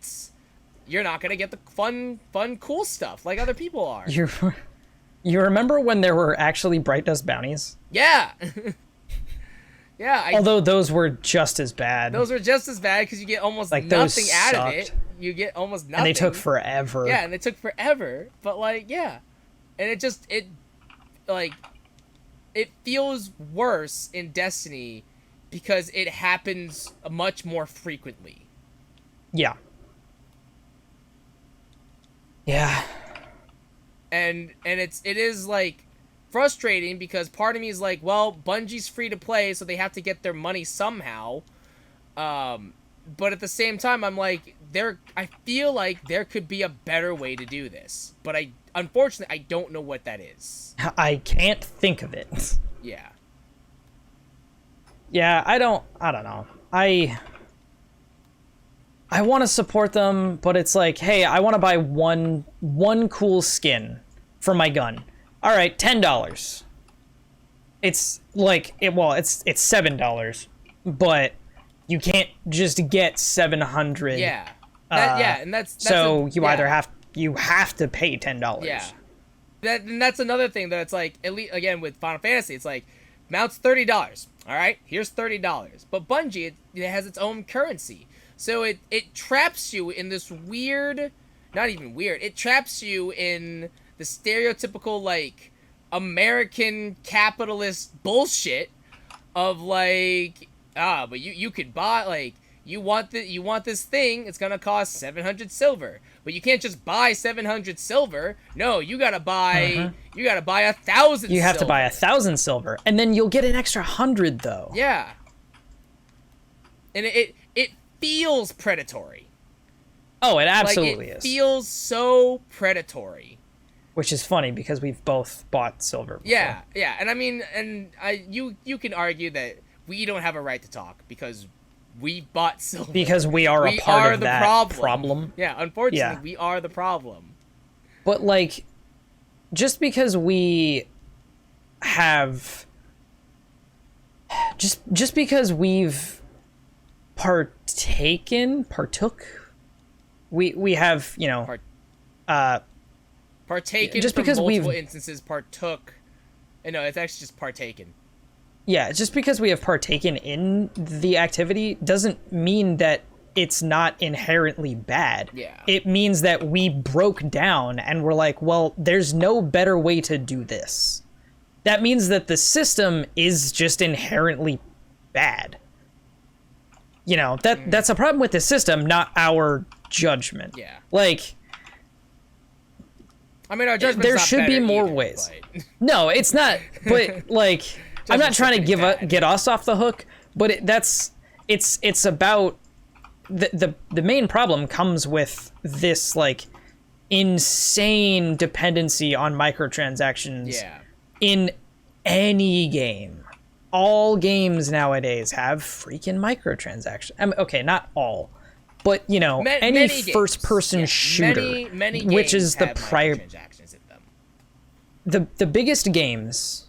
the fun, cool stuff like other people are. You remember when there were actually Bright Dust bounties? Yeah. Yeah. Although those were just as bad. Those were just as bad because you get almost nothing out of it. You get almost nothing. And they took forever. Yeah, and they took forever. But, like, yeah. And it feels worse in Destiny because it happens much more frequently. Yeah. Yeah. And it is, like, frustrating because part of me is like, well, Bungie's free to play, so they have to get their money somehow. But at the same time, I'm like, I feel like there could be a better way to do this. But unfortunately, I don't know what that is. I can't think of it. Yeah. Yeah, I don't know. I want to support them, but it's like, hey, I want to buy one cool skin for my gun. All right, $10. It's like it's $7, but you can't just get 700. Yeah. And that's so you have to pay $10. Yeah. And that's another thing that it's like, at least again with Final Fantasy, it's like, mount's $30. All right, here's $30. But Bungie, it has its own currency. So it traps you in this weird, not even weird, it traps you in the stereotypical, like, American capitalist bullshit of, like, but you could buy, like, you want this thing, it's gonna cost 700 silver. But you can't just buy 700 silver. No, you gotta buy 1,000. You have to buy 1,000 silver, and then you'll get an extra 100 though. Yeah. And it feels predatory. Oh, it absolutely is. It is. feels so predatory. Which is funny because we've both bought silver before. Yeah, and I mean, you can argue that we don't have a right to talk because we bought silver. Because we are a part of that problem. Yeah, unfortunately, we are the problem. But, like, just because we have... Just because we've partook? We have, you know... Partaken just from because multiple instances, partook... No, it's actually just partaken. Yeah, just because we have partaken in the activity doesn't mean that it's not inherently bad. Yeah. It means that we broke down and we're like, well, there's no better way to do this. That means that the system is just inherently bad. You know, that's a problem with the system, not our judgment. Yeah. Like... I mean, our judgment's there not should be more either, ways. But... No, it's not. But like, I'm not trying to get us off the hook. But it's about the main problem comes with this like insane dependency on microtransactions. Yeah. In any game. All games nowadays have freaking microtransactions. I mean, okay, not all. But, you know, any first-person shooter, many which is the prior transactions in them. The biggest games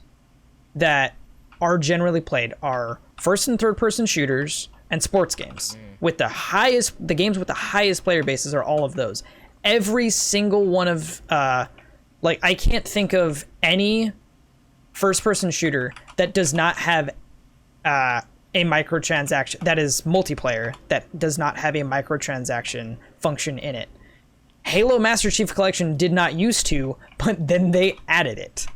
that are generally played are first and third-person shooters and sports games. With the games with the highest player bases are all of those. Every single one of, like, I can't think of any first-person shooter that does not have a microtransaction that is multiplayer that does not have a microtransaction function in it. Halo Master Chief Collection did not used to, but then they added it.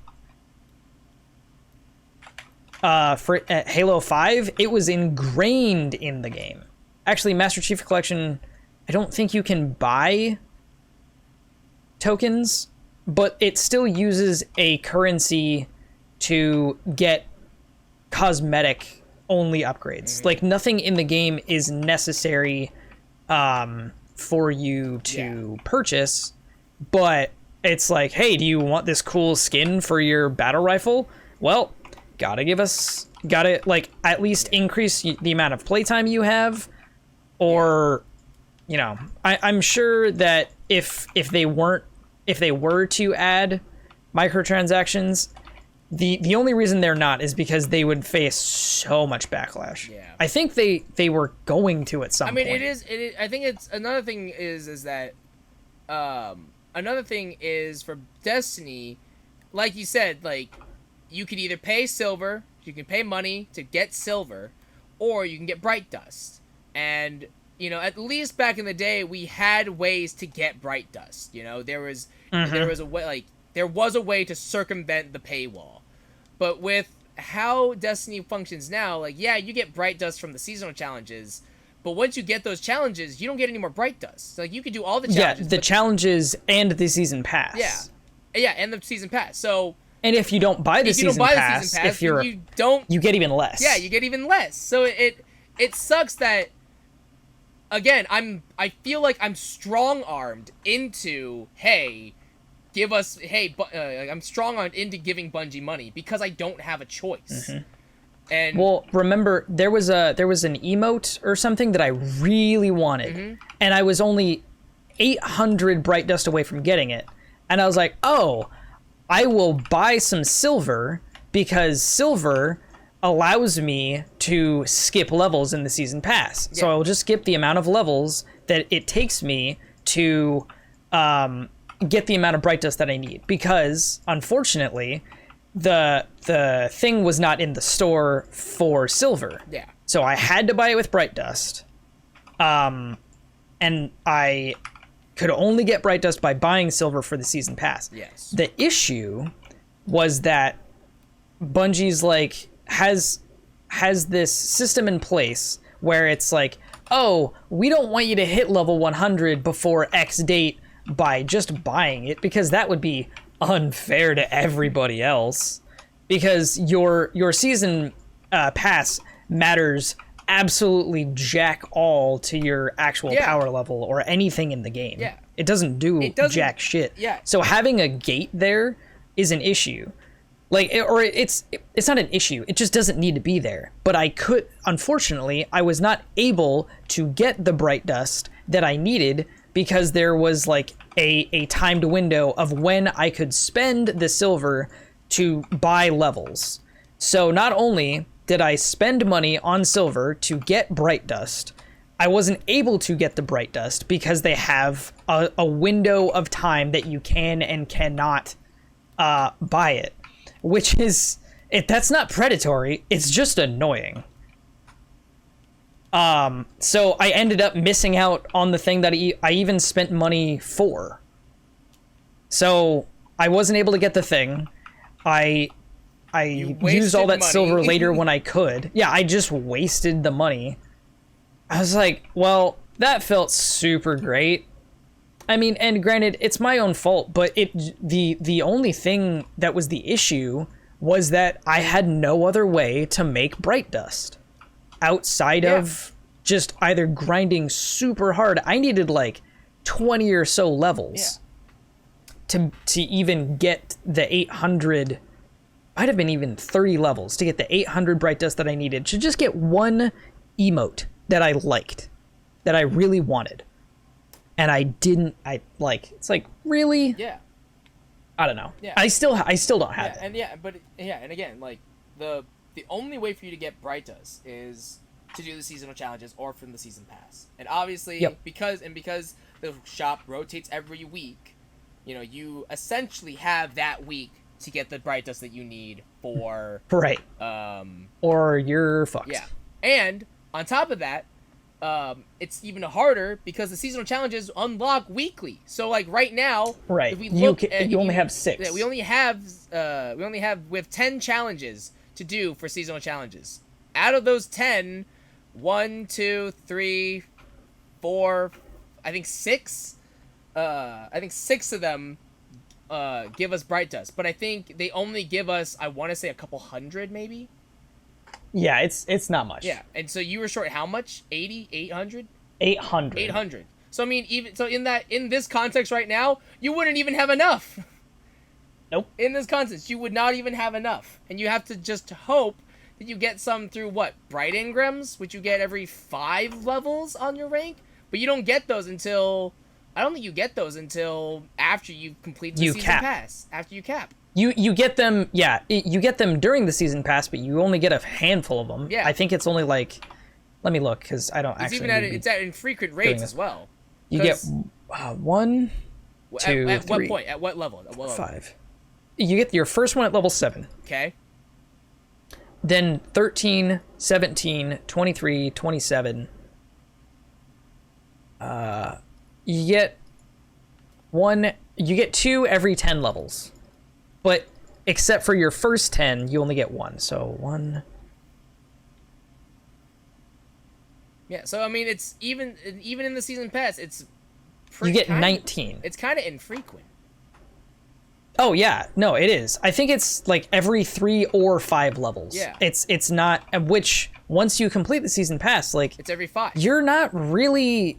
For Halo 5, it was ingrained in the game. Actually, Master Chief Collection, I don't think you can buy tokens, but it still uses a currency to get cosmetic only upgrades. Like, nothing in the game is necessary for you to purchase, but it's like, hey, do you want this cool skin for your battle rifle? Well, gotta like at least increase the amount of playtime you have, or you know, I'm sure that if they were to add microtransactions, the only reason they're not is because they would face so much backlash. Yeah. I think they were going to at some point. I mean, it is. I think it's another thing is that another thing is for Destiny, like you said, like you could either pay silver, you can pay money to get silver, or you can get bright dust. And you know, at least back in the day, we had ways to get bright dust. You know, there was a way, there was a way to circumvent the paywall. But with how Destiny functions now, like, yeah, you get bright dust from the seasonal challenges, but once you get those challenges, you don't get any more bright dust. So, like, you could do all the challenges. Yeah, the challenges and the season pass. Yeah, and the season pass. So, and if you don't buy the season pass, if you get even less. Yeah, you get even less. So it sucks that, again, I feel like I'm strong-armed into, hey, give us, I'm strong-armed into giving Bungie money because I don't have a choice. And well, remember there was an emote or something that I really wanted, and I was only 800 bright dust away from getting it, and I was like, oh, I will buy some silver because silver allows me to skip levels in the season pass. So I will just skip the amount of levels that it takes me to get the amount of bright dust that I need, because unfortunately the thing was not in the store for silver. Yeah. So I had to buy it with bright dust. And I could only get bright dust by buying silver for the season pass. Yes. The issue was that Bungie's like has this system in place where it's like, oh, we don't want you to hit level 100 before X date by just buying it, because that would be unfair to everybody else, because your season pass matters absolutely jack all to your actual power level or anything in the game. Yeah. It doesn't do jack shit. Yeah. So having a gate there is an issue. Like, it's not an issue. It just doesn't need to be there. But unfortunately, I was not able to get the Bright Dust that I needed because there was like a timed window of when I could spend the silver to buy levels. So not only did I spend money on silver to get Bright Dust, I wasn't able to get the Bright Dust because they have a window of time that you can and cannot buy it. Which is, that's not predatory, it's just annoying. So I ended up missing out on the thing that I even spent money for. So I wasn't able to get the thing. I used all that silver later when I could. Yeah, I just wasted the money. I was like, well, that felt super great. I mean, and granted, it's my own fault, but the only thing that was the issue was that I had no other way to make Bright Dust outside of just either grinding super hard. I needed like 20 or so levels to even get the 800. Might have been even 30 levels to get the 800 Bright Dust that I needed to just get one emote that I liked, that I really wanted. And it's like, really? Yeah. I don't know. Yeah. I still don't have it. And again, like the only way for you to get Bright Dust is to do the seasonal challenges or from the season pass. And obviously because the shop rotates every week, you know, you essentially have that week to get the Bright Dust that you need for right. Or you're fucked. Yeah. And on top of that, it's even harder because the seasonal challenges unlock weekly. So like right now, right, if we look you only have 6. Yeah, we only have 10 challenges to do for seasonal challenges. Out of those 10, 1, 2, 3, 4, I think 6. I think 6 of them give us Bright Dust, but I think they only give us, I want to say, a couple hundred maybe. Yeah, it's not much. Yeah, and so you were short how much? 80, 800? 800. 800. So I mean, even so, in this context right now, you wouldn't even have enough. Nope. In this context, you would not even have enough, and you have to just hope that you get some through what, Bright Engrams, which you get every 5 levels on your rank, but you don't get those until, I don't think you get those until after you complete the season pass. After you cap. You get them, you get them during the season pass, but you only get a handful of them. Yeah. I think it's only like, let me look, because I don't it's actually. It's at infrequent rates as well. You get 1, 2, at 3. what point? At what level? 5. You get your first one at level 7. Okay. Then 13, 17, 23, 27. You get 2 every 10 levels. But except for your first 10, you only get 1. So 1. Yeah, so I mean, it's even in the season pass, it's you get 19. It's kind of infrequent. Oh yeah, no, it is. I think it's like every 3 or 5 levels. Yeah. It's not, which once you complete the season pass, like it's every 5. You're not really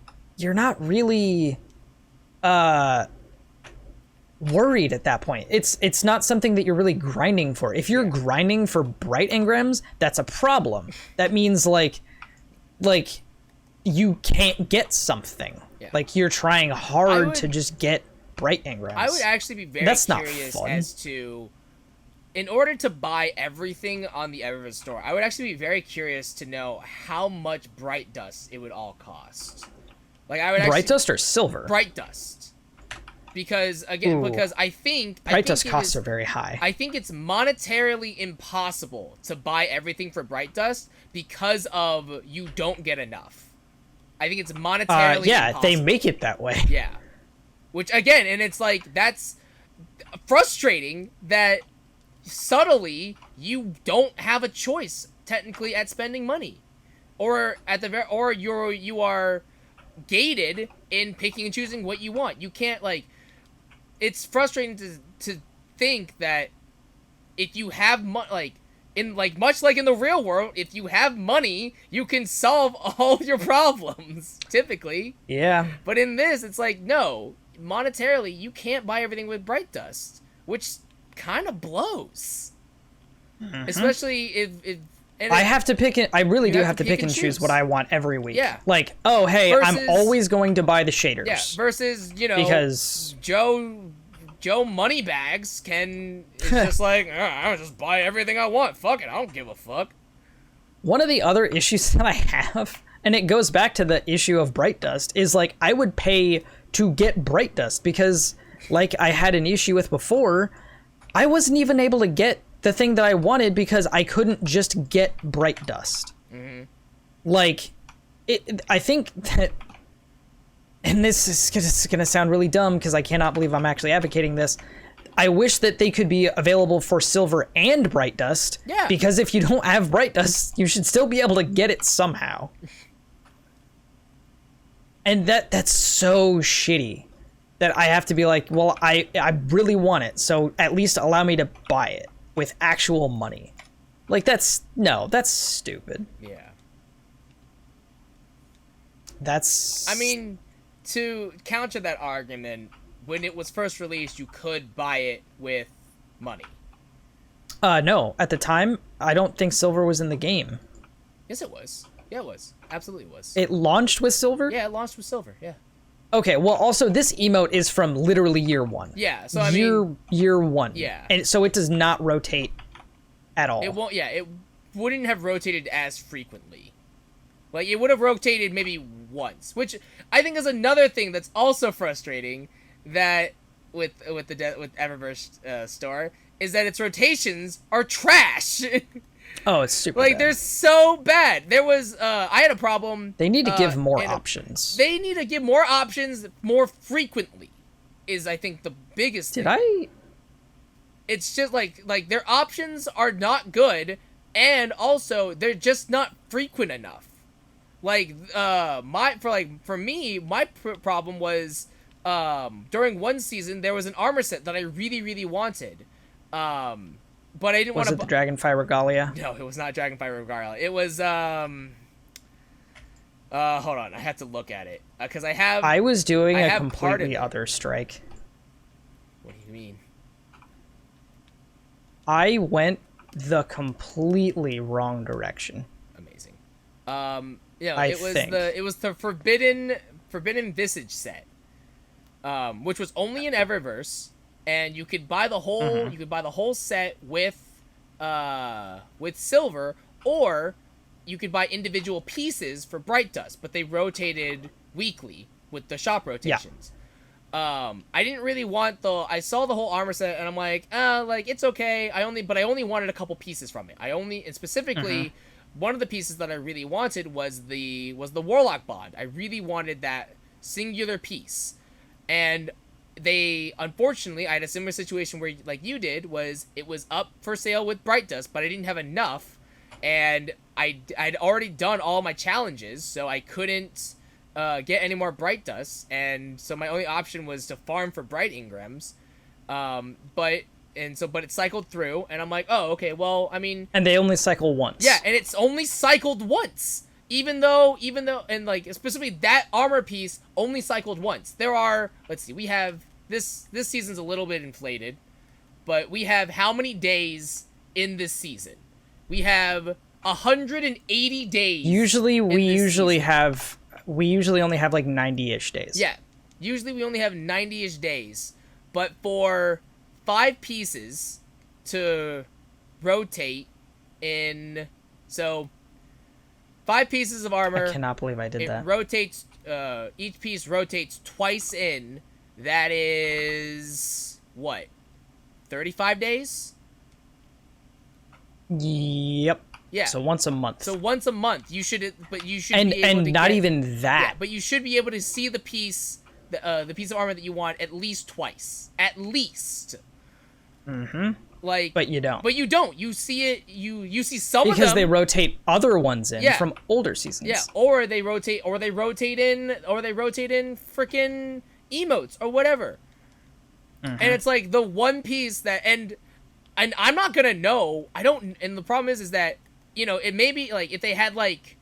worried at that point. It's not something that you're really grinding for. If you're grinding for Bright Engrams, that's a problem. That means like you can't get something. Yeah. Like you're trying hard to just get Bright Engrams. I would actually be very curious as to, in order to buy everything on the Eververse store, I would actually be very curious to know how much Bright Dust it would all cost. Like I would Bright Dust or silver? Bright Dust. Because again, I think Bright Dust costs are very high. I think it's monetarily impossible to buy everything for Bright Dust because of you don't get enough. I think it's monetarily impossible. They make it that way. Yeah. Which again, and it's like that's frustrating that subtly you don't have a choice technically at spending money. or you are gated in picking and choosing what you want. You can't, like, it's frustrating to think that if you have like much like in the real world, if you have money, you can solve all your problems typically. Yeah. But in this, it's like, no, monetarily you can't buy everything with Bright Dust, which kind of blows. Especially if I have to pick it. I really do have to pick and choose what I want every week. Yeah. Like, oh, hey, Versus, I'm always going to buy the shaders. Yeah. Versus, because Joe Moneybags is just like, I'll just buy everything I want. Fuck it, I don't give a fuck. One of the other issues that I have, and it goes back to the issue of Bright Dust, is like I would pay to get Bright Dust because, like I had an issue with before, I wasn't even able to get the thing that I wanted because I couldn't just get Bright Dust. Mm-hmm. Like, I think that, and this is gonna sound really dumb because I cannot believe I'm actually advocating this, I wish that they could be available for Silver and Bright Dust. Yeah. Because if you don't have Bright Dust, you should still be able to get it somehow. And that's so shitty that I have to be like, well, I really want it, so at least allow me to buy it with actual money. Like, that's stupid. Yeah. I mean, to counter that argument, when it was first released, you could buy it with money. No. At the time, I don't think Silver was in the game. Yes, it was. Yeah, it was. Absolutely was. It launched with Silver? Yeah, it launched with Silver, yeah. Okay, well, also, this emote is from literally year one. Yeah, so I mean... Year one. Yeah. And so it does not rotate at all. It won't, yeah, it wouldn't have rotated as frequently. Like, it would have rotated maybe once, which I think is another thing that's also frustrating that with Eververse store, is that its rotations are trash. Oh, it's super like, bad. they're so bad. There was, I had a problem. They need to give more options. They need to give more options more frequently, is, I think, the biggest thing. It's just, like, their options are not good, and also, they're just not frequent enough. Like, for me, my problem was, during one season, there was an armor set that I really, really wanted. But I didn't want to... Was it the Dragonfire Regalia? No, it was not Dragonfire Regalia. It was, hold on, I have to look at it. Because I was doing a completely other strike. What do you mean? I went the completely wrong direction. Amazing. It was the Forbidden Visage set. Which was only in Eververse. And you could buy the whole set with Silver, or you could buy individual pieces for Bright Dust, but they rotated weekly with the shop rotations. Yeah. I didn't really want I saw the whole armor set and I'm like, it's okay. I only wanted a couple pieces from it. And specifically one of the pieces that I really wanted was the Warlock Bond. I really wanted that singular piece. And unfortunately, I had a similar situation where, like you did, it was up for sale with Bright Dust, but I didn't have enough, and I'd already done all my challenges, so I couldn't get any more Bright Dust, and so my only option was to farm for Bright Ingrams, but it cycled through, and I'm like, oh, okay, well, I mean... And they only cycle once. Yeah, and it's only cycled once! Even though, and like, specifically that armor piece only cycled once. There are, let's see, we have, this season's a little bit inflated, but we have how many days in this season? We have 180 days. Usually we usually only have like 90-ish days. Yeah, usually we only have 90-ish days, but for 5 pieces to rotate in, so... 5 pieces of armor. I cannot believe I did that. It rotates, each piece rotates twice in. That is, what? 35 days? Yep. Yeah. So once a month. So once a month. You should be able to not even that. Yeah, but you should be able to see the piece, the piece of armor that you want at least twice. At least. Mm-hmm. Like, but you don't. But you don't. You see it. You see some because of them they rotate other ones in from older seasons. Yeah, or they rotate in freaking emotes or whatever. And it's like the one piece that and I'm not gonna know. I don't. And the problem is that it may be like if they had like.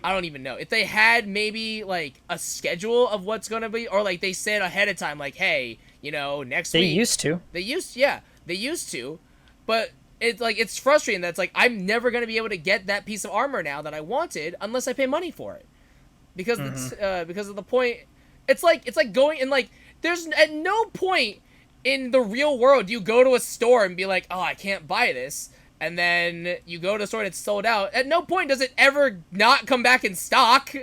I don't even know. If they had maybe, like, a schedule of what's going to be, or, like, they said ahead of time, like, hey, next week. They used to. They used to. But it's, like, it's frustrating that it's, like, I'm never going to be able to get that piece of armor now that I wanted unless I pay money for it. Because because of the point, it's like going, and, like, there's at no point in the real world do you go to a store and be like, oh, I can't buy this. And then you go to the store and it's sold out. At no point does it ever not come back in stock.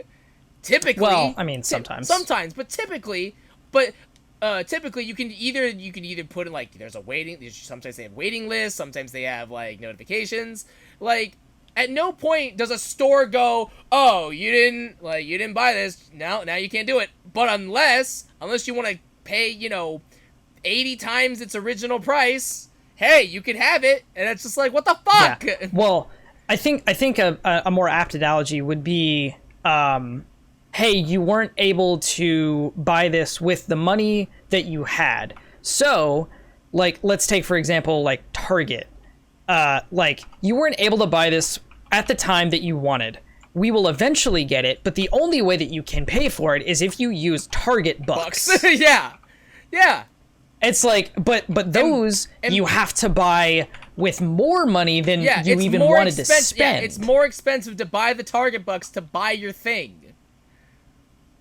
Typically. Well, I mean, sometimes. Sometimes, but typically you can either put in like there's a waiting. Sometimes they have waiting lists. Sometimes they have like notifications. Like at no point does a store go, oh, you didn't buy this. Now you can't do it. But unless you want to pay 80 times its original price. Hey, you can have it, and it's just like, what the fuck? Yeah. Well, I think a more apt analogy would be, hey, you weren't able to buy this with the money that you had. So, like, let's take, for example, like, Target. Like, you weren't able to buy this at the time that you wanted. We will eventually get it, but the only way that you can pay for it is if you use Target bucks. Yeah. It's like, but those you have to buy with more money than you even wanted to spend. Yeah, it's more expensive to buy the Target bucks to buy your thing.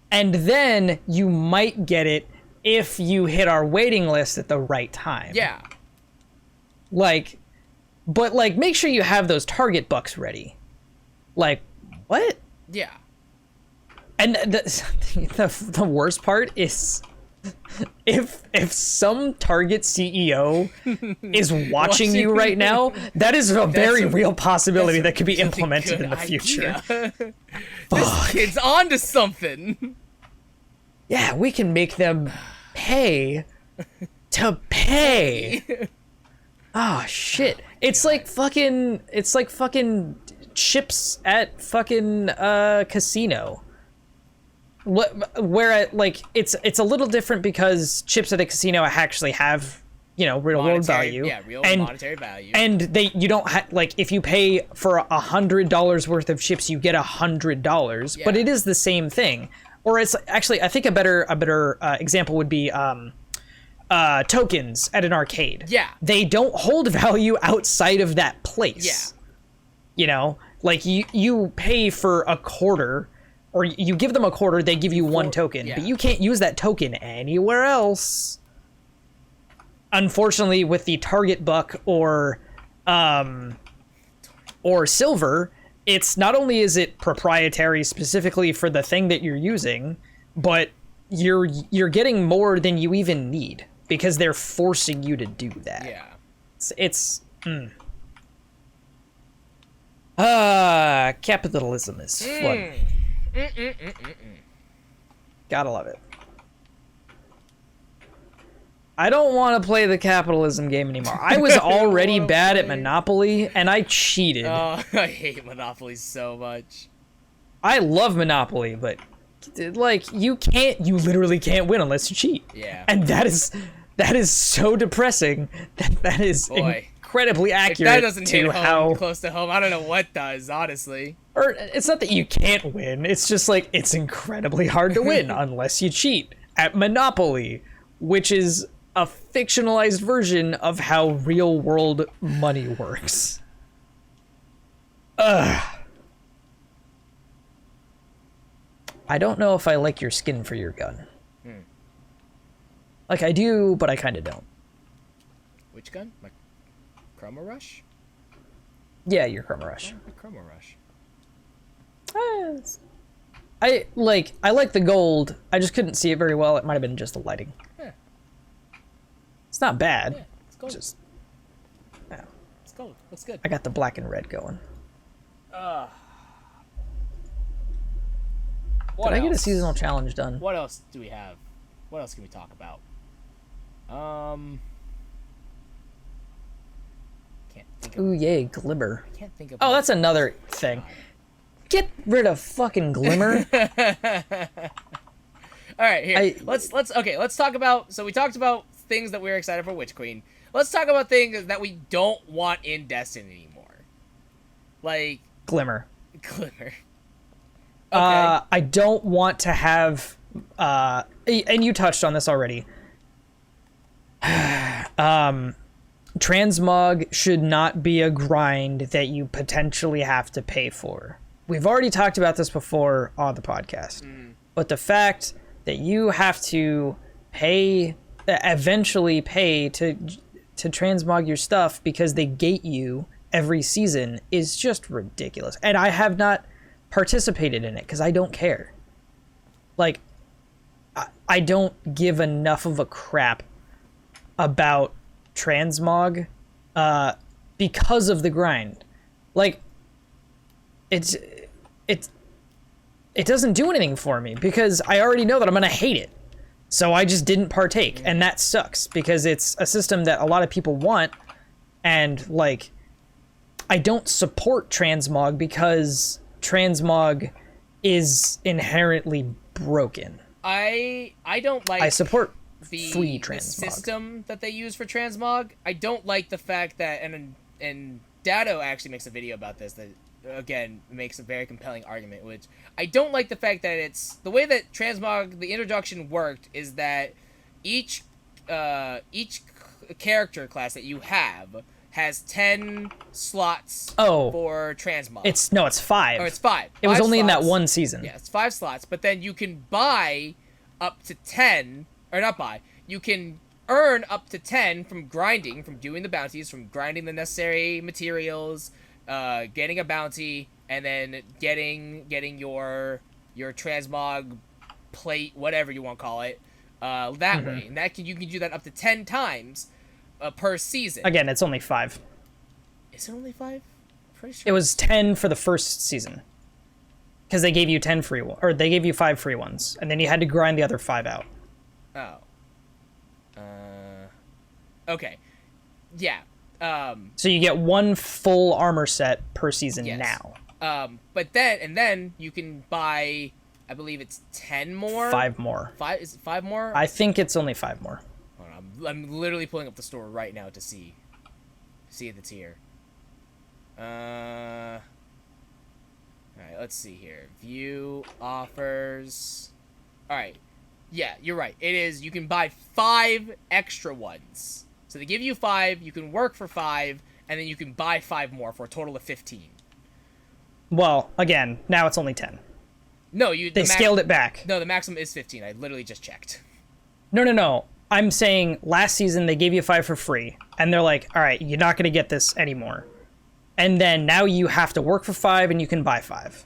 And then you might get it if you hit our waiting list at the right time. Yeah. Like, but like, make sure you have those Target bucks ready. Like, what? Yeah. And the worst part is, if some Target CEO is watching you right now, that is a very real possibility that could be implemented in the future. This kid's onto something. Yeah, we can make them pay to pay. Oh shit. It's like fucking chips at fucking casino. Where like it's a little different because chips at a casino actually have real world value, monetary value, and you don't like if you pay for $100 worth of chips you get $100, but it is the same thing. Or it's actually, I think a better example would be tokens at an arcade. Yeah, they don't hold value outside of that place. Yeah, like you pay for a quarter. Or you give them a quarter, they give you one token, but you can't use that token anywhere else. Unfortunately, with the Target buck or silver, it's not only is it proprietary specifically for the thing that you're using, but you're getting more than you even need because they're forcing you to do that. Yeah, it's capitalism is fun. Gotta love it. I don't want to play the capitalism game anymore. I was already bad at Monopoly, and I cheated. Oh, I hate Monopoly so much. I love Monopoly, but like you literally can't win unless you cheat. Yeah. And that is so depressing. That is incredibly accurate. If that doesn't hit home close to home, I don't know what does, honestly. Or it's not that you can't win, it's just like it's incredibly hard to win unless you cheat at Monopoly, which is a fictionalized version of how real world money works. Ugh. I don't know if I like your skin for your gun. Like I do, but I kind of don't. Which gun? My Chroma Rush? Yeah, your Chroma Rush. My Chroma Rush. I like the gold. I just couldn't see it very well. It might have been just the lighting. Yeah. It's not bad. Yeah, it's gold. Just, yeah. It's gold. Looks good. I got the black and red going. Did I get a seasonal challenge done? What else do we have? What else can we talk about? think of. Ooh, yay, Glimmer. I can't think of. Oh, that's another thing. Get rid of fucking Glimmer. All right, here. Let's talk about. So we talked about things that we were excited for Witch Queen. Let's talk about things that we don't want in Destiny anymore. Like Glimmer. Glimmer. Okay. I don't want to have. And you touched on this already. Transmog should not be a grind that you potentially have to pay for. We've already talked about this before on the podcast. But the fact that you have to eventually pay to transmog your stuff because they gate you every season is just ridiculous. And I have not participated in it because I don't care. Like, I don't give enough of a crap about transmog because of the grind. Like, it doesn't do anything for me because I already know that I'm gonna hate it, so I just didn't partake, and that sucks because it's a system that a lot of people want, and like, I don't support transmog because transmog is inherently broken. I don't like. I support the free transmog. The system that they use for transmog. I don't like the fact that, and Dado actually makes a video about this that again makes a very compelling argument, which I don't like the fact that it's the way that transmog, the introduction worked is that each character class that you have has 10 slots for transmog. It's 5. Or it's 5. It was only slots. in that one season. Yeah, it's 5 slots, but then you can buy up to 10, or not buy, you can earn up to 10 from grinding, from doing the bounties, from grinding the necessary materials, getting a bounty, and then getting your transmog plate, whatever you want to call it, that way. And you can do that up to 10 times per season. Again, it's only 5. Is it only 5? Pretty sure. It was 10 for the first season. Because they gave you 10 free ones, or they gave you 5 free ones, and then you had to grind the other 5 out. Oh. Okay. Yeah. So you get 1 full armor set per season now. But then you can buy, I believe it's 10 more. 5 more. Is it 5 more? I think it's only 5 more. Hold on, I'm literally pulling up the store right now to see if it's here. Alright, let's see here. View offers. Alright. Yeah, you're right. It is, you can buy 5 extra ones. So they give you 5, you can work for 5, and then you can buy 5 more for a total of 15. Well, again, now it's only 10. No, they scaled it back. No, the maximum is 15. I literally just checked. No. I'm saying last season they gave you 5 for free, and they're like, all right, you're not going to get this anymore. And then now you have to work for 5, and you can buy 5.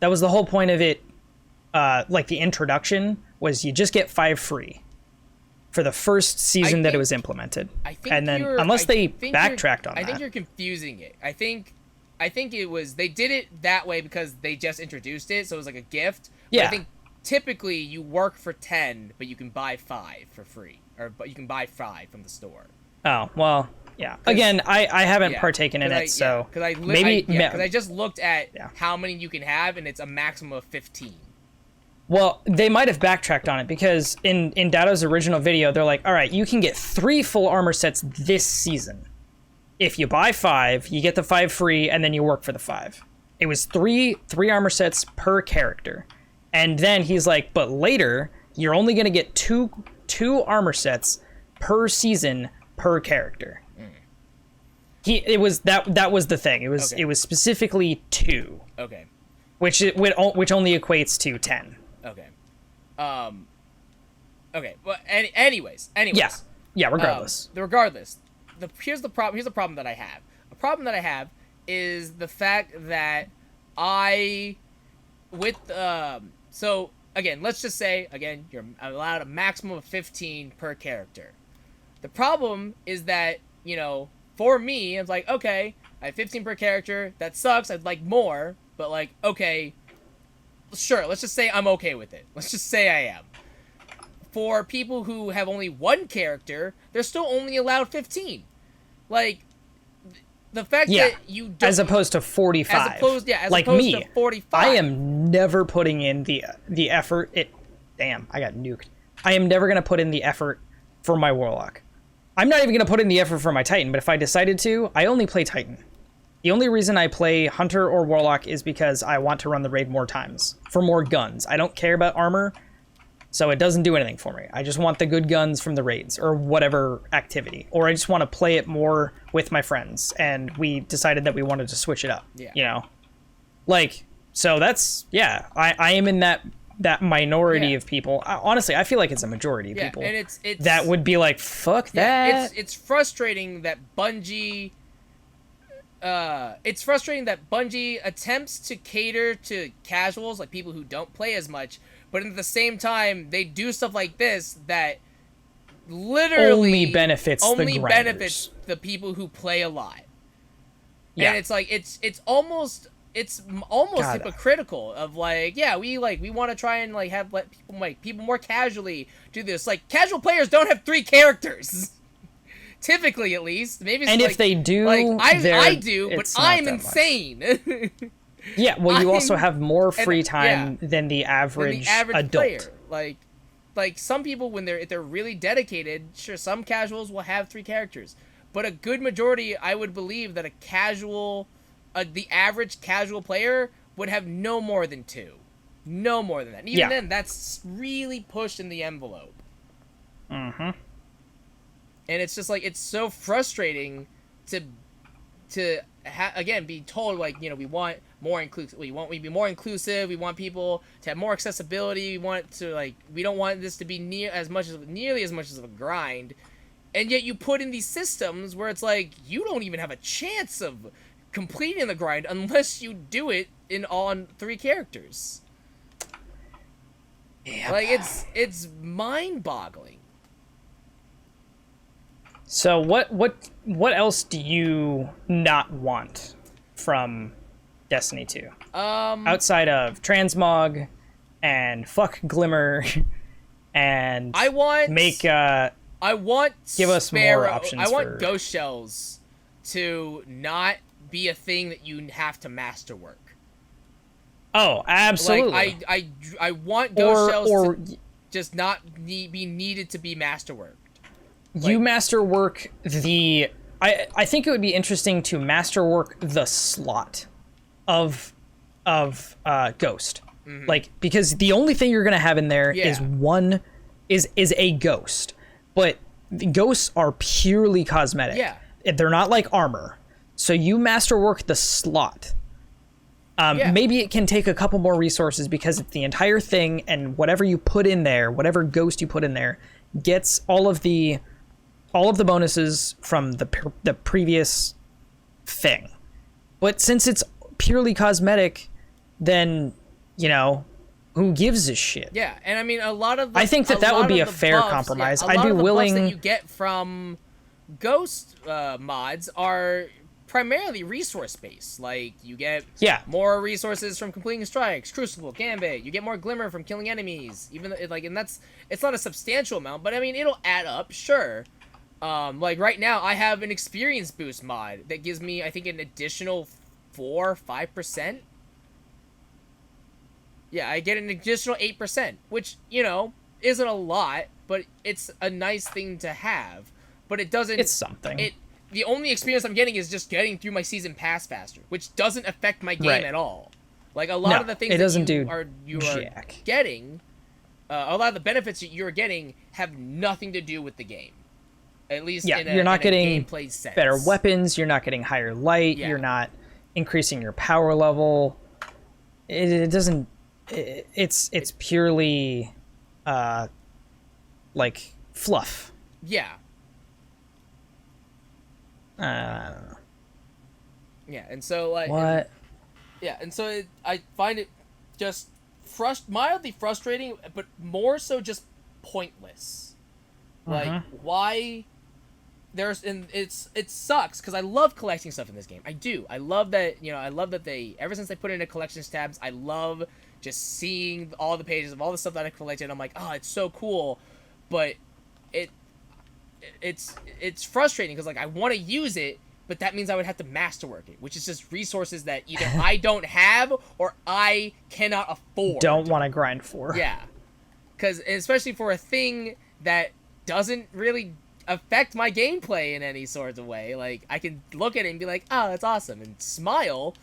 That was the whole point of it. Like the introduction was you just get 5 free for the first season that it was implemented. I think and then unless they backtracked on that. I think you're confusing it. I think it was, they did it that way because they just introduced it, so it was like a gift. Yeah. But I think typically you work for 10, but you can buy 5 for free, but you can buy 5 from the store. Oh, well, yeah. Again, I haven't partaken in it, so because I just looked at how many you can have, and it's a maximum of 15. Well, they might have backtracked on it because in Dado's original video, they're like, all right, you can get 3 full armor sets this season. If you buy 5, you get the 5 free, and then you work for the 5. It was 3 armor sets per character. And then he's like, but later, you're only going to get two armor sets per season per character. That was the thing. It was specifically 2. Okay. Which only equates to 10. Okay. Okay. Well, anyways. Yeah. Regardless. Here's the problem. Here's the problem that I have. A problem that I have is the fact that so again, let's just say you're allowed a maximum of 15 per character. The problem is that, for me, it's like, okay, I have 15 per character. That sucks. I'd like more, but like, okay, sure. Let's just say I'm okay with it. Let's just say I am. For people who have only 1 character, they're still only allowed 15. Like, the fact that you don't, as opposed to 45. As like opposed me, to 45. I am never putting in the effort. Damn, I got nuked. I am never gonna put in the effort for my Warlock. I'm not even gonna put in the effort for my Titan. But if I decided to, I only play Titan. The only reason I play Hunter or Warlock is because I want to run the raid more times for more guns. I don't care about armor, so it doesn't do anything for me. I just want the good guns from the raids or whatever activity. Or I just want to play it more with my friends, and we decided that we wanted to switch it up. Yeah. You know? Like, so that's, yeah, I am in that minority of people. Honestly, I feel like it's a majority of people. And it's that would be like, fuck that. It's frustrating that Bungie... it's frustrating that Bungie attempts to cater to casuals, like people who don't play as much, but at the same time, they do stuff like this that literally only benefits the people who play a lot. Yeah. And it's like it's almost hypocritical of like, yeah, we want to try and like let people more casually do this. Like, casual players don't have 3 characters. Typically, at least. Maybe it's and like, if they do, I do, but I'm insane. Yeah, well, you also have more free time than the average adult. Player. Like some people, if they're really dedicated, sure, some casuals will have 3 characters, but a good majority, I would believe that the average casual player would have no more than 2, no more than that. And even then, that's really pushing the envelope. Mm-hmm. And it's just like, it's so frustrating to again be told, like, you know, we want more inclusive, we be more inclusive, we want people to have more accessibility, we don't want this to be nearly as much of a grind, and yet you put in these systems where it's like you don't even have a chance of completing the grind unless you do it on 3 characters. Yep. Like, it's mind-boggling. So what else do you not want from Destiny 2? Outside of transmog and fuck Glimmer and give us more options. I want ghost shells to not be a thing that you have to masterwork. Oh, absolutely. Like, I want ghost shells to just not be needed to be masterworked. You masterwork the... I think it would be interesting to masterwork the slot of Ghost. Mm-hmm. Like, because the only thing you're going to have in there is a ghost. But the ghosts are purely cosmetic. Yeah. They're not like armor. So you masterwork the slot. Maybe it can take a couple more resources because it's the entire thing, and whatever you put in there, whatever ghost you put in there, gets all of the bonuses from the previous thing. But since it's purely cosmetic, then, you know, who gives a shit? Yeah, and I mean, I think that would be a fair compromise. I'd be willing. The buffs that you get from Ghost mods are primarily resource based. Like, you get more resources from completing strikes, Crucible, Gambit. You get more Glimmer from killing enemies. Even though, it's not a substantial amount, but I mean, it'll add up, sure. Like right now, I have an experience boost mod that gives me, I think, an additional 4-5%. Yeah, I get an additional 8%, which, you know, isn't a lot, but it's a nice thing to have. But it doesn't... It's something. The only experience I'm getting is just getting through my season pass faster, which doesn't affect my game at all. Like, a lot of the things that you are getting, a lot of the benefits that you're getting have nothing to do with the game. At least you're not getting gameplay sense. Better weapons, you're not getting higher light, you're not increasing your power level. It doesn't... It's purely, like, fluff. Yeah. I don't know. Yeah, and so, like... What? And so I find it just mildly frustrating, but more so just pointless. Like, why... it sucks, because I love collecting stuff in this game. I do. I love that, ever since they put it into collections tabs, I love just seeing all the pages of all the stuff that I collected. I'm like, oh, it's so cool. But it's frustrating, because, like, I want to use it, but that means I would have to masterwork it, which is just resources that either I don't have or I cannot afford. Don't want to grind for. Yeah. Because especially for a thing that doesn't really affect my gameplay in any sort of way. Like, I can look at it and be like, oh, that's awesome, and smile.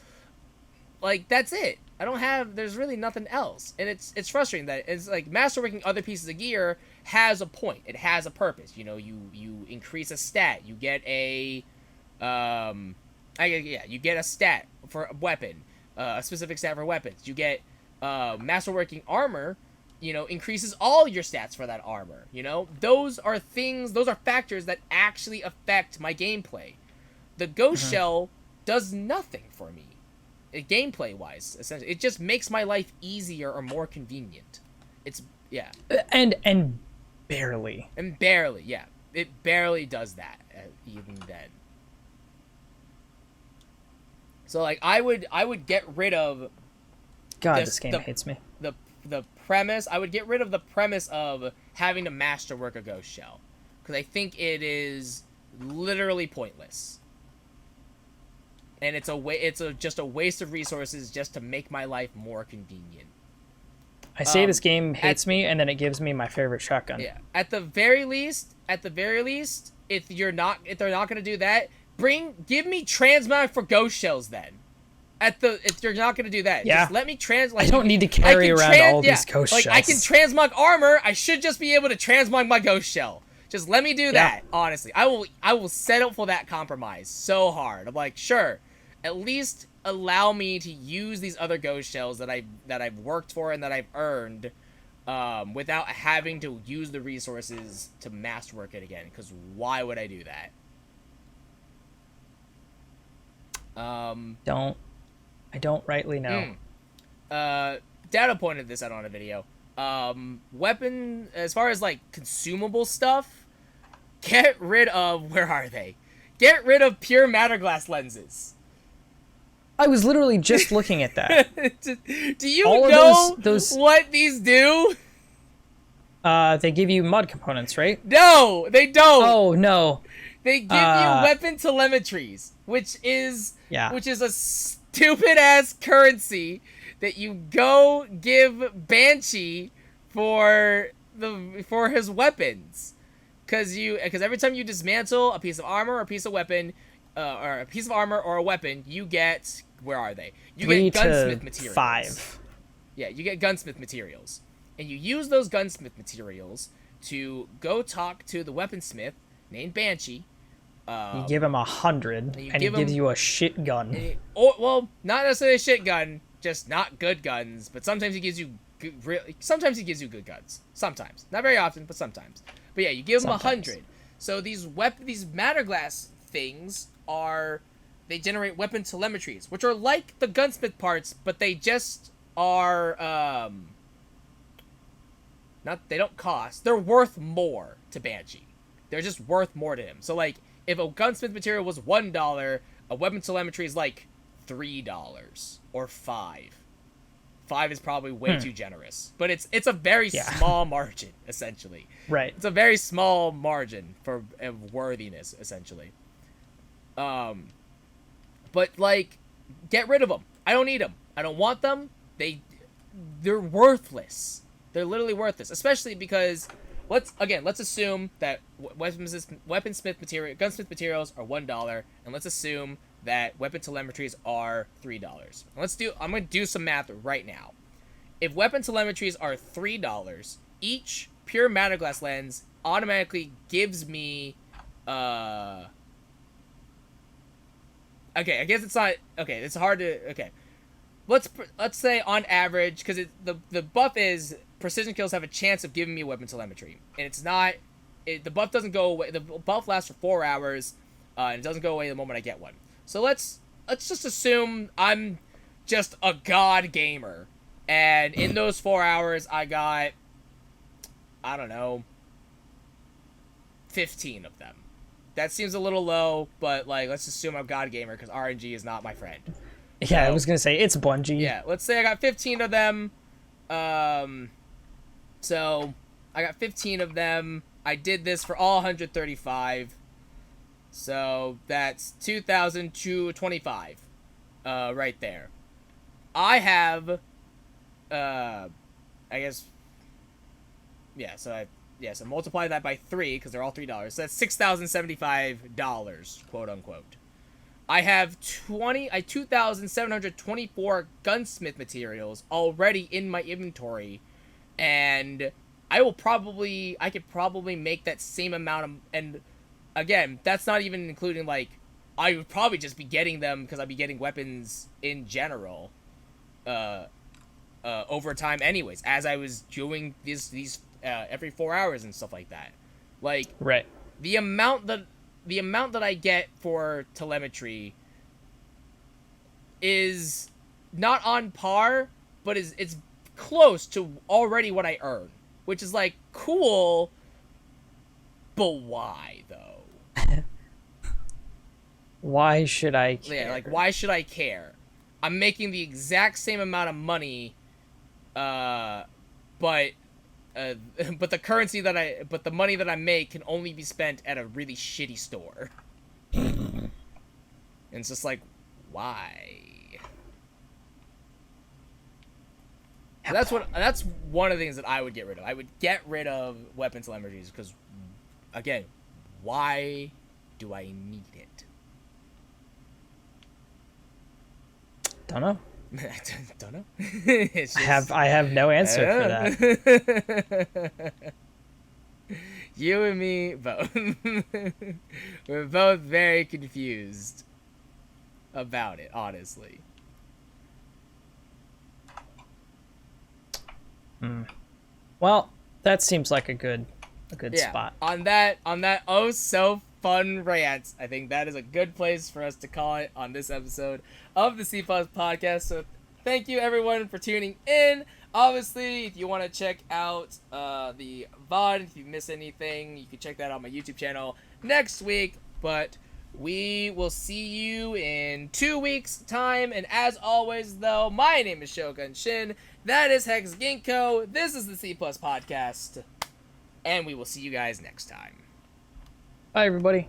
Like, that's it. There's really nothing else. And it's frustrating that it's like masterworking other pieces of gear has a point. It has a purpose. You know, you increase a stat. You get a, you get a stat for a weapon. A specific stat for weapons. You get, masterworking armor, you know, increases all your stats for that armor, you know? Those are factors that actually affect my gameplay. The Ghost Shell does nothing for me, gameplay-wise, essentially. It just makes my life easier or more convenient. It's, yeah. And barely. And barely, yeah. It barely does that, even then. So, like, I would get rid of... God, this game hates me. The premise, I would get rid of the premise of having to masterwork a Ghost Shell, because I think it is literally pointless, and it's just a waste of resources just to make my life more convenient. I say this game hates me, and then it gives me my favorite shotgun. Yeah, at the very least, if they're not going to do that, give me transmog for Ghost Shells then. If you're not gonna do that, just let me I don't need to carry around all these ghost shells. I can transmog armor. I should just be able to transmog my ghost shell. Just let me do that. Honestly, I will settle for that compromise so hard. I'm like, sure, at least allow me to use these other ghost shells that I've worked for and that I've earned, without having to use the resources to masterwork it again. Because why would I do that? I don't rightly know. Data pointed this out on a video. Weapon, as far as, like, consumable stuff, get rid of, where are they? Get rid of pure matter glass lenses. I was literally just looking at that. Do you know what these do? They give you mod components, right? No, they don't. Oh, no. They give you weapon telemetries, which is a stupid ass currency that you go give Banshee for his weapons, because every time you dismantle a piece of armor or a piece of weapon, or a piece of armor or a weapon, you get, where are they? You get gunsmith materials. 5. Yeah, you get gunsmith materials, and you use those gunsmith materials to go talk to the weaponsmith named Banshee. You give him 100, and he gives you a shit gun. Well, not necessarily a shit gun, just not good guns. But sometimes he gives you sometimes he gives you good guns. Sometimes, not very often, but sometimes. But yeah, you give him 100. So these matter glass things they generate weapon telemetries, which are like the gunsmith parts, but they just are they don't cost. They're worth more to Banshee. They're just worth more to him. So like, if a gunsmith material was $1, a weapon telemetry is like $3 or $5. 5 is probably way too generous, but it's a very small margin, essentially. Right. It's a very small margin for worthiness, essentially. But like, get rid of them. I don't need them. I don't want them. They're worthless. They're literally worthless, especially because let's assume that gunsmith materials are $1, and let's assume that weapon telemetries are $3. I'm gonna do some math right now. If weapon telemetries are $3, each pure matter glass lens automatically gives me okay, I guess it's not okay. It's hard to Let's say on average, because the buff is precision kills have a chance of giving me weapon telemetry, and it's not. The buff doesn't go away. The buff lasts for 4 hours, and it doesn't go away the moment I get one. So let's just assume I'm just a god gamer, and in those 4 hours I got, I don't know, 15 of them. That seems a little low, but like, let's assume I'm god gamer because RNG is not my friend. Yeah, I was gonna say it's Bungie. Yeah, let's say I got 15 of them. So I got 15 of them. I did this for all 135. So that's 2,225, right there. I have, I guess, yeah. So multiply that by 3 because they're all $3. So that's $6,075, quote unquote. I have 2,724 gunsmith materials already in my inventory, and I could probably make that same amount of, and again, that's not even including, like, I would probably just be getting them because I'd be getting weapons in general, over time anyways, as I was doing these every 4 hours and stuff like that. Like, Right. the amount that I get for telemetry is not on par, but it's close to already what I earn, which is like cool, but why though? Why should I care? Yeah, like why should I care? I'm making the exact same amount of money, but the money that I make can only be spent at a really shitty store. And it's just like, why? So that's one of the things that I would get rid of. I would get rid of weapon telemetries because, again, why do I need it? Don't know. Don't know. I have no answer for that. You and me both. We're both very confused about it, honestly. Well, that seems like a good spot. On that oh so fun rant, I think that is a good place for us to call it on this episode of the C Plus podcast. So thank you everyone for tuning in. Obviously, if you want to check out the VOD, if you miss anything, you can check that on my YouTube channel next week. But we will see you in 2 weeks' time. And as always, though, my name is Shogun Shin. That is Hex Ginkgo. This is the C Plus podcast. And we will see you guys next time. Bye, everybody.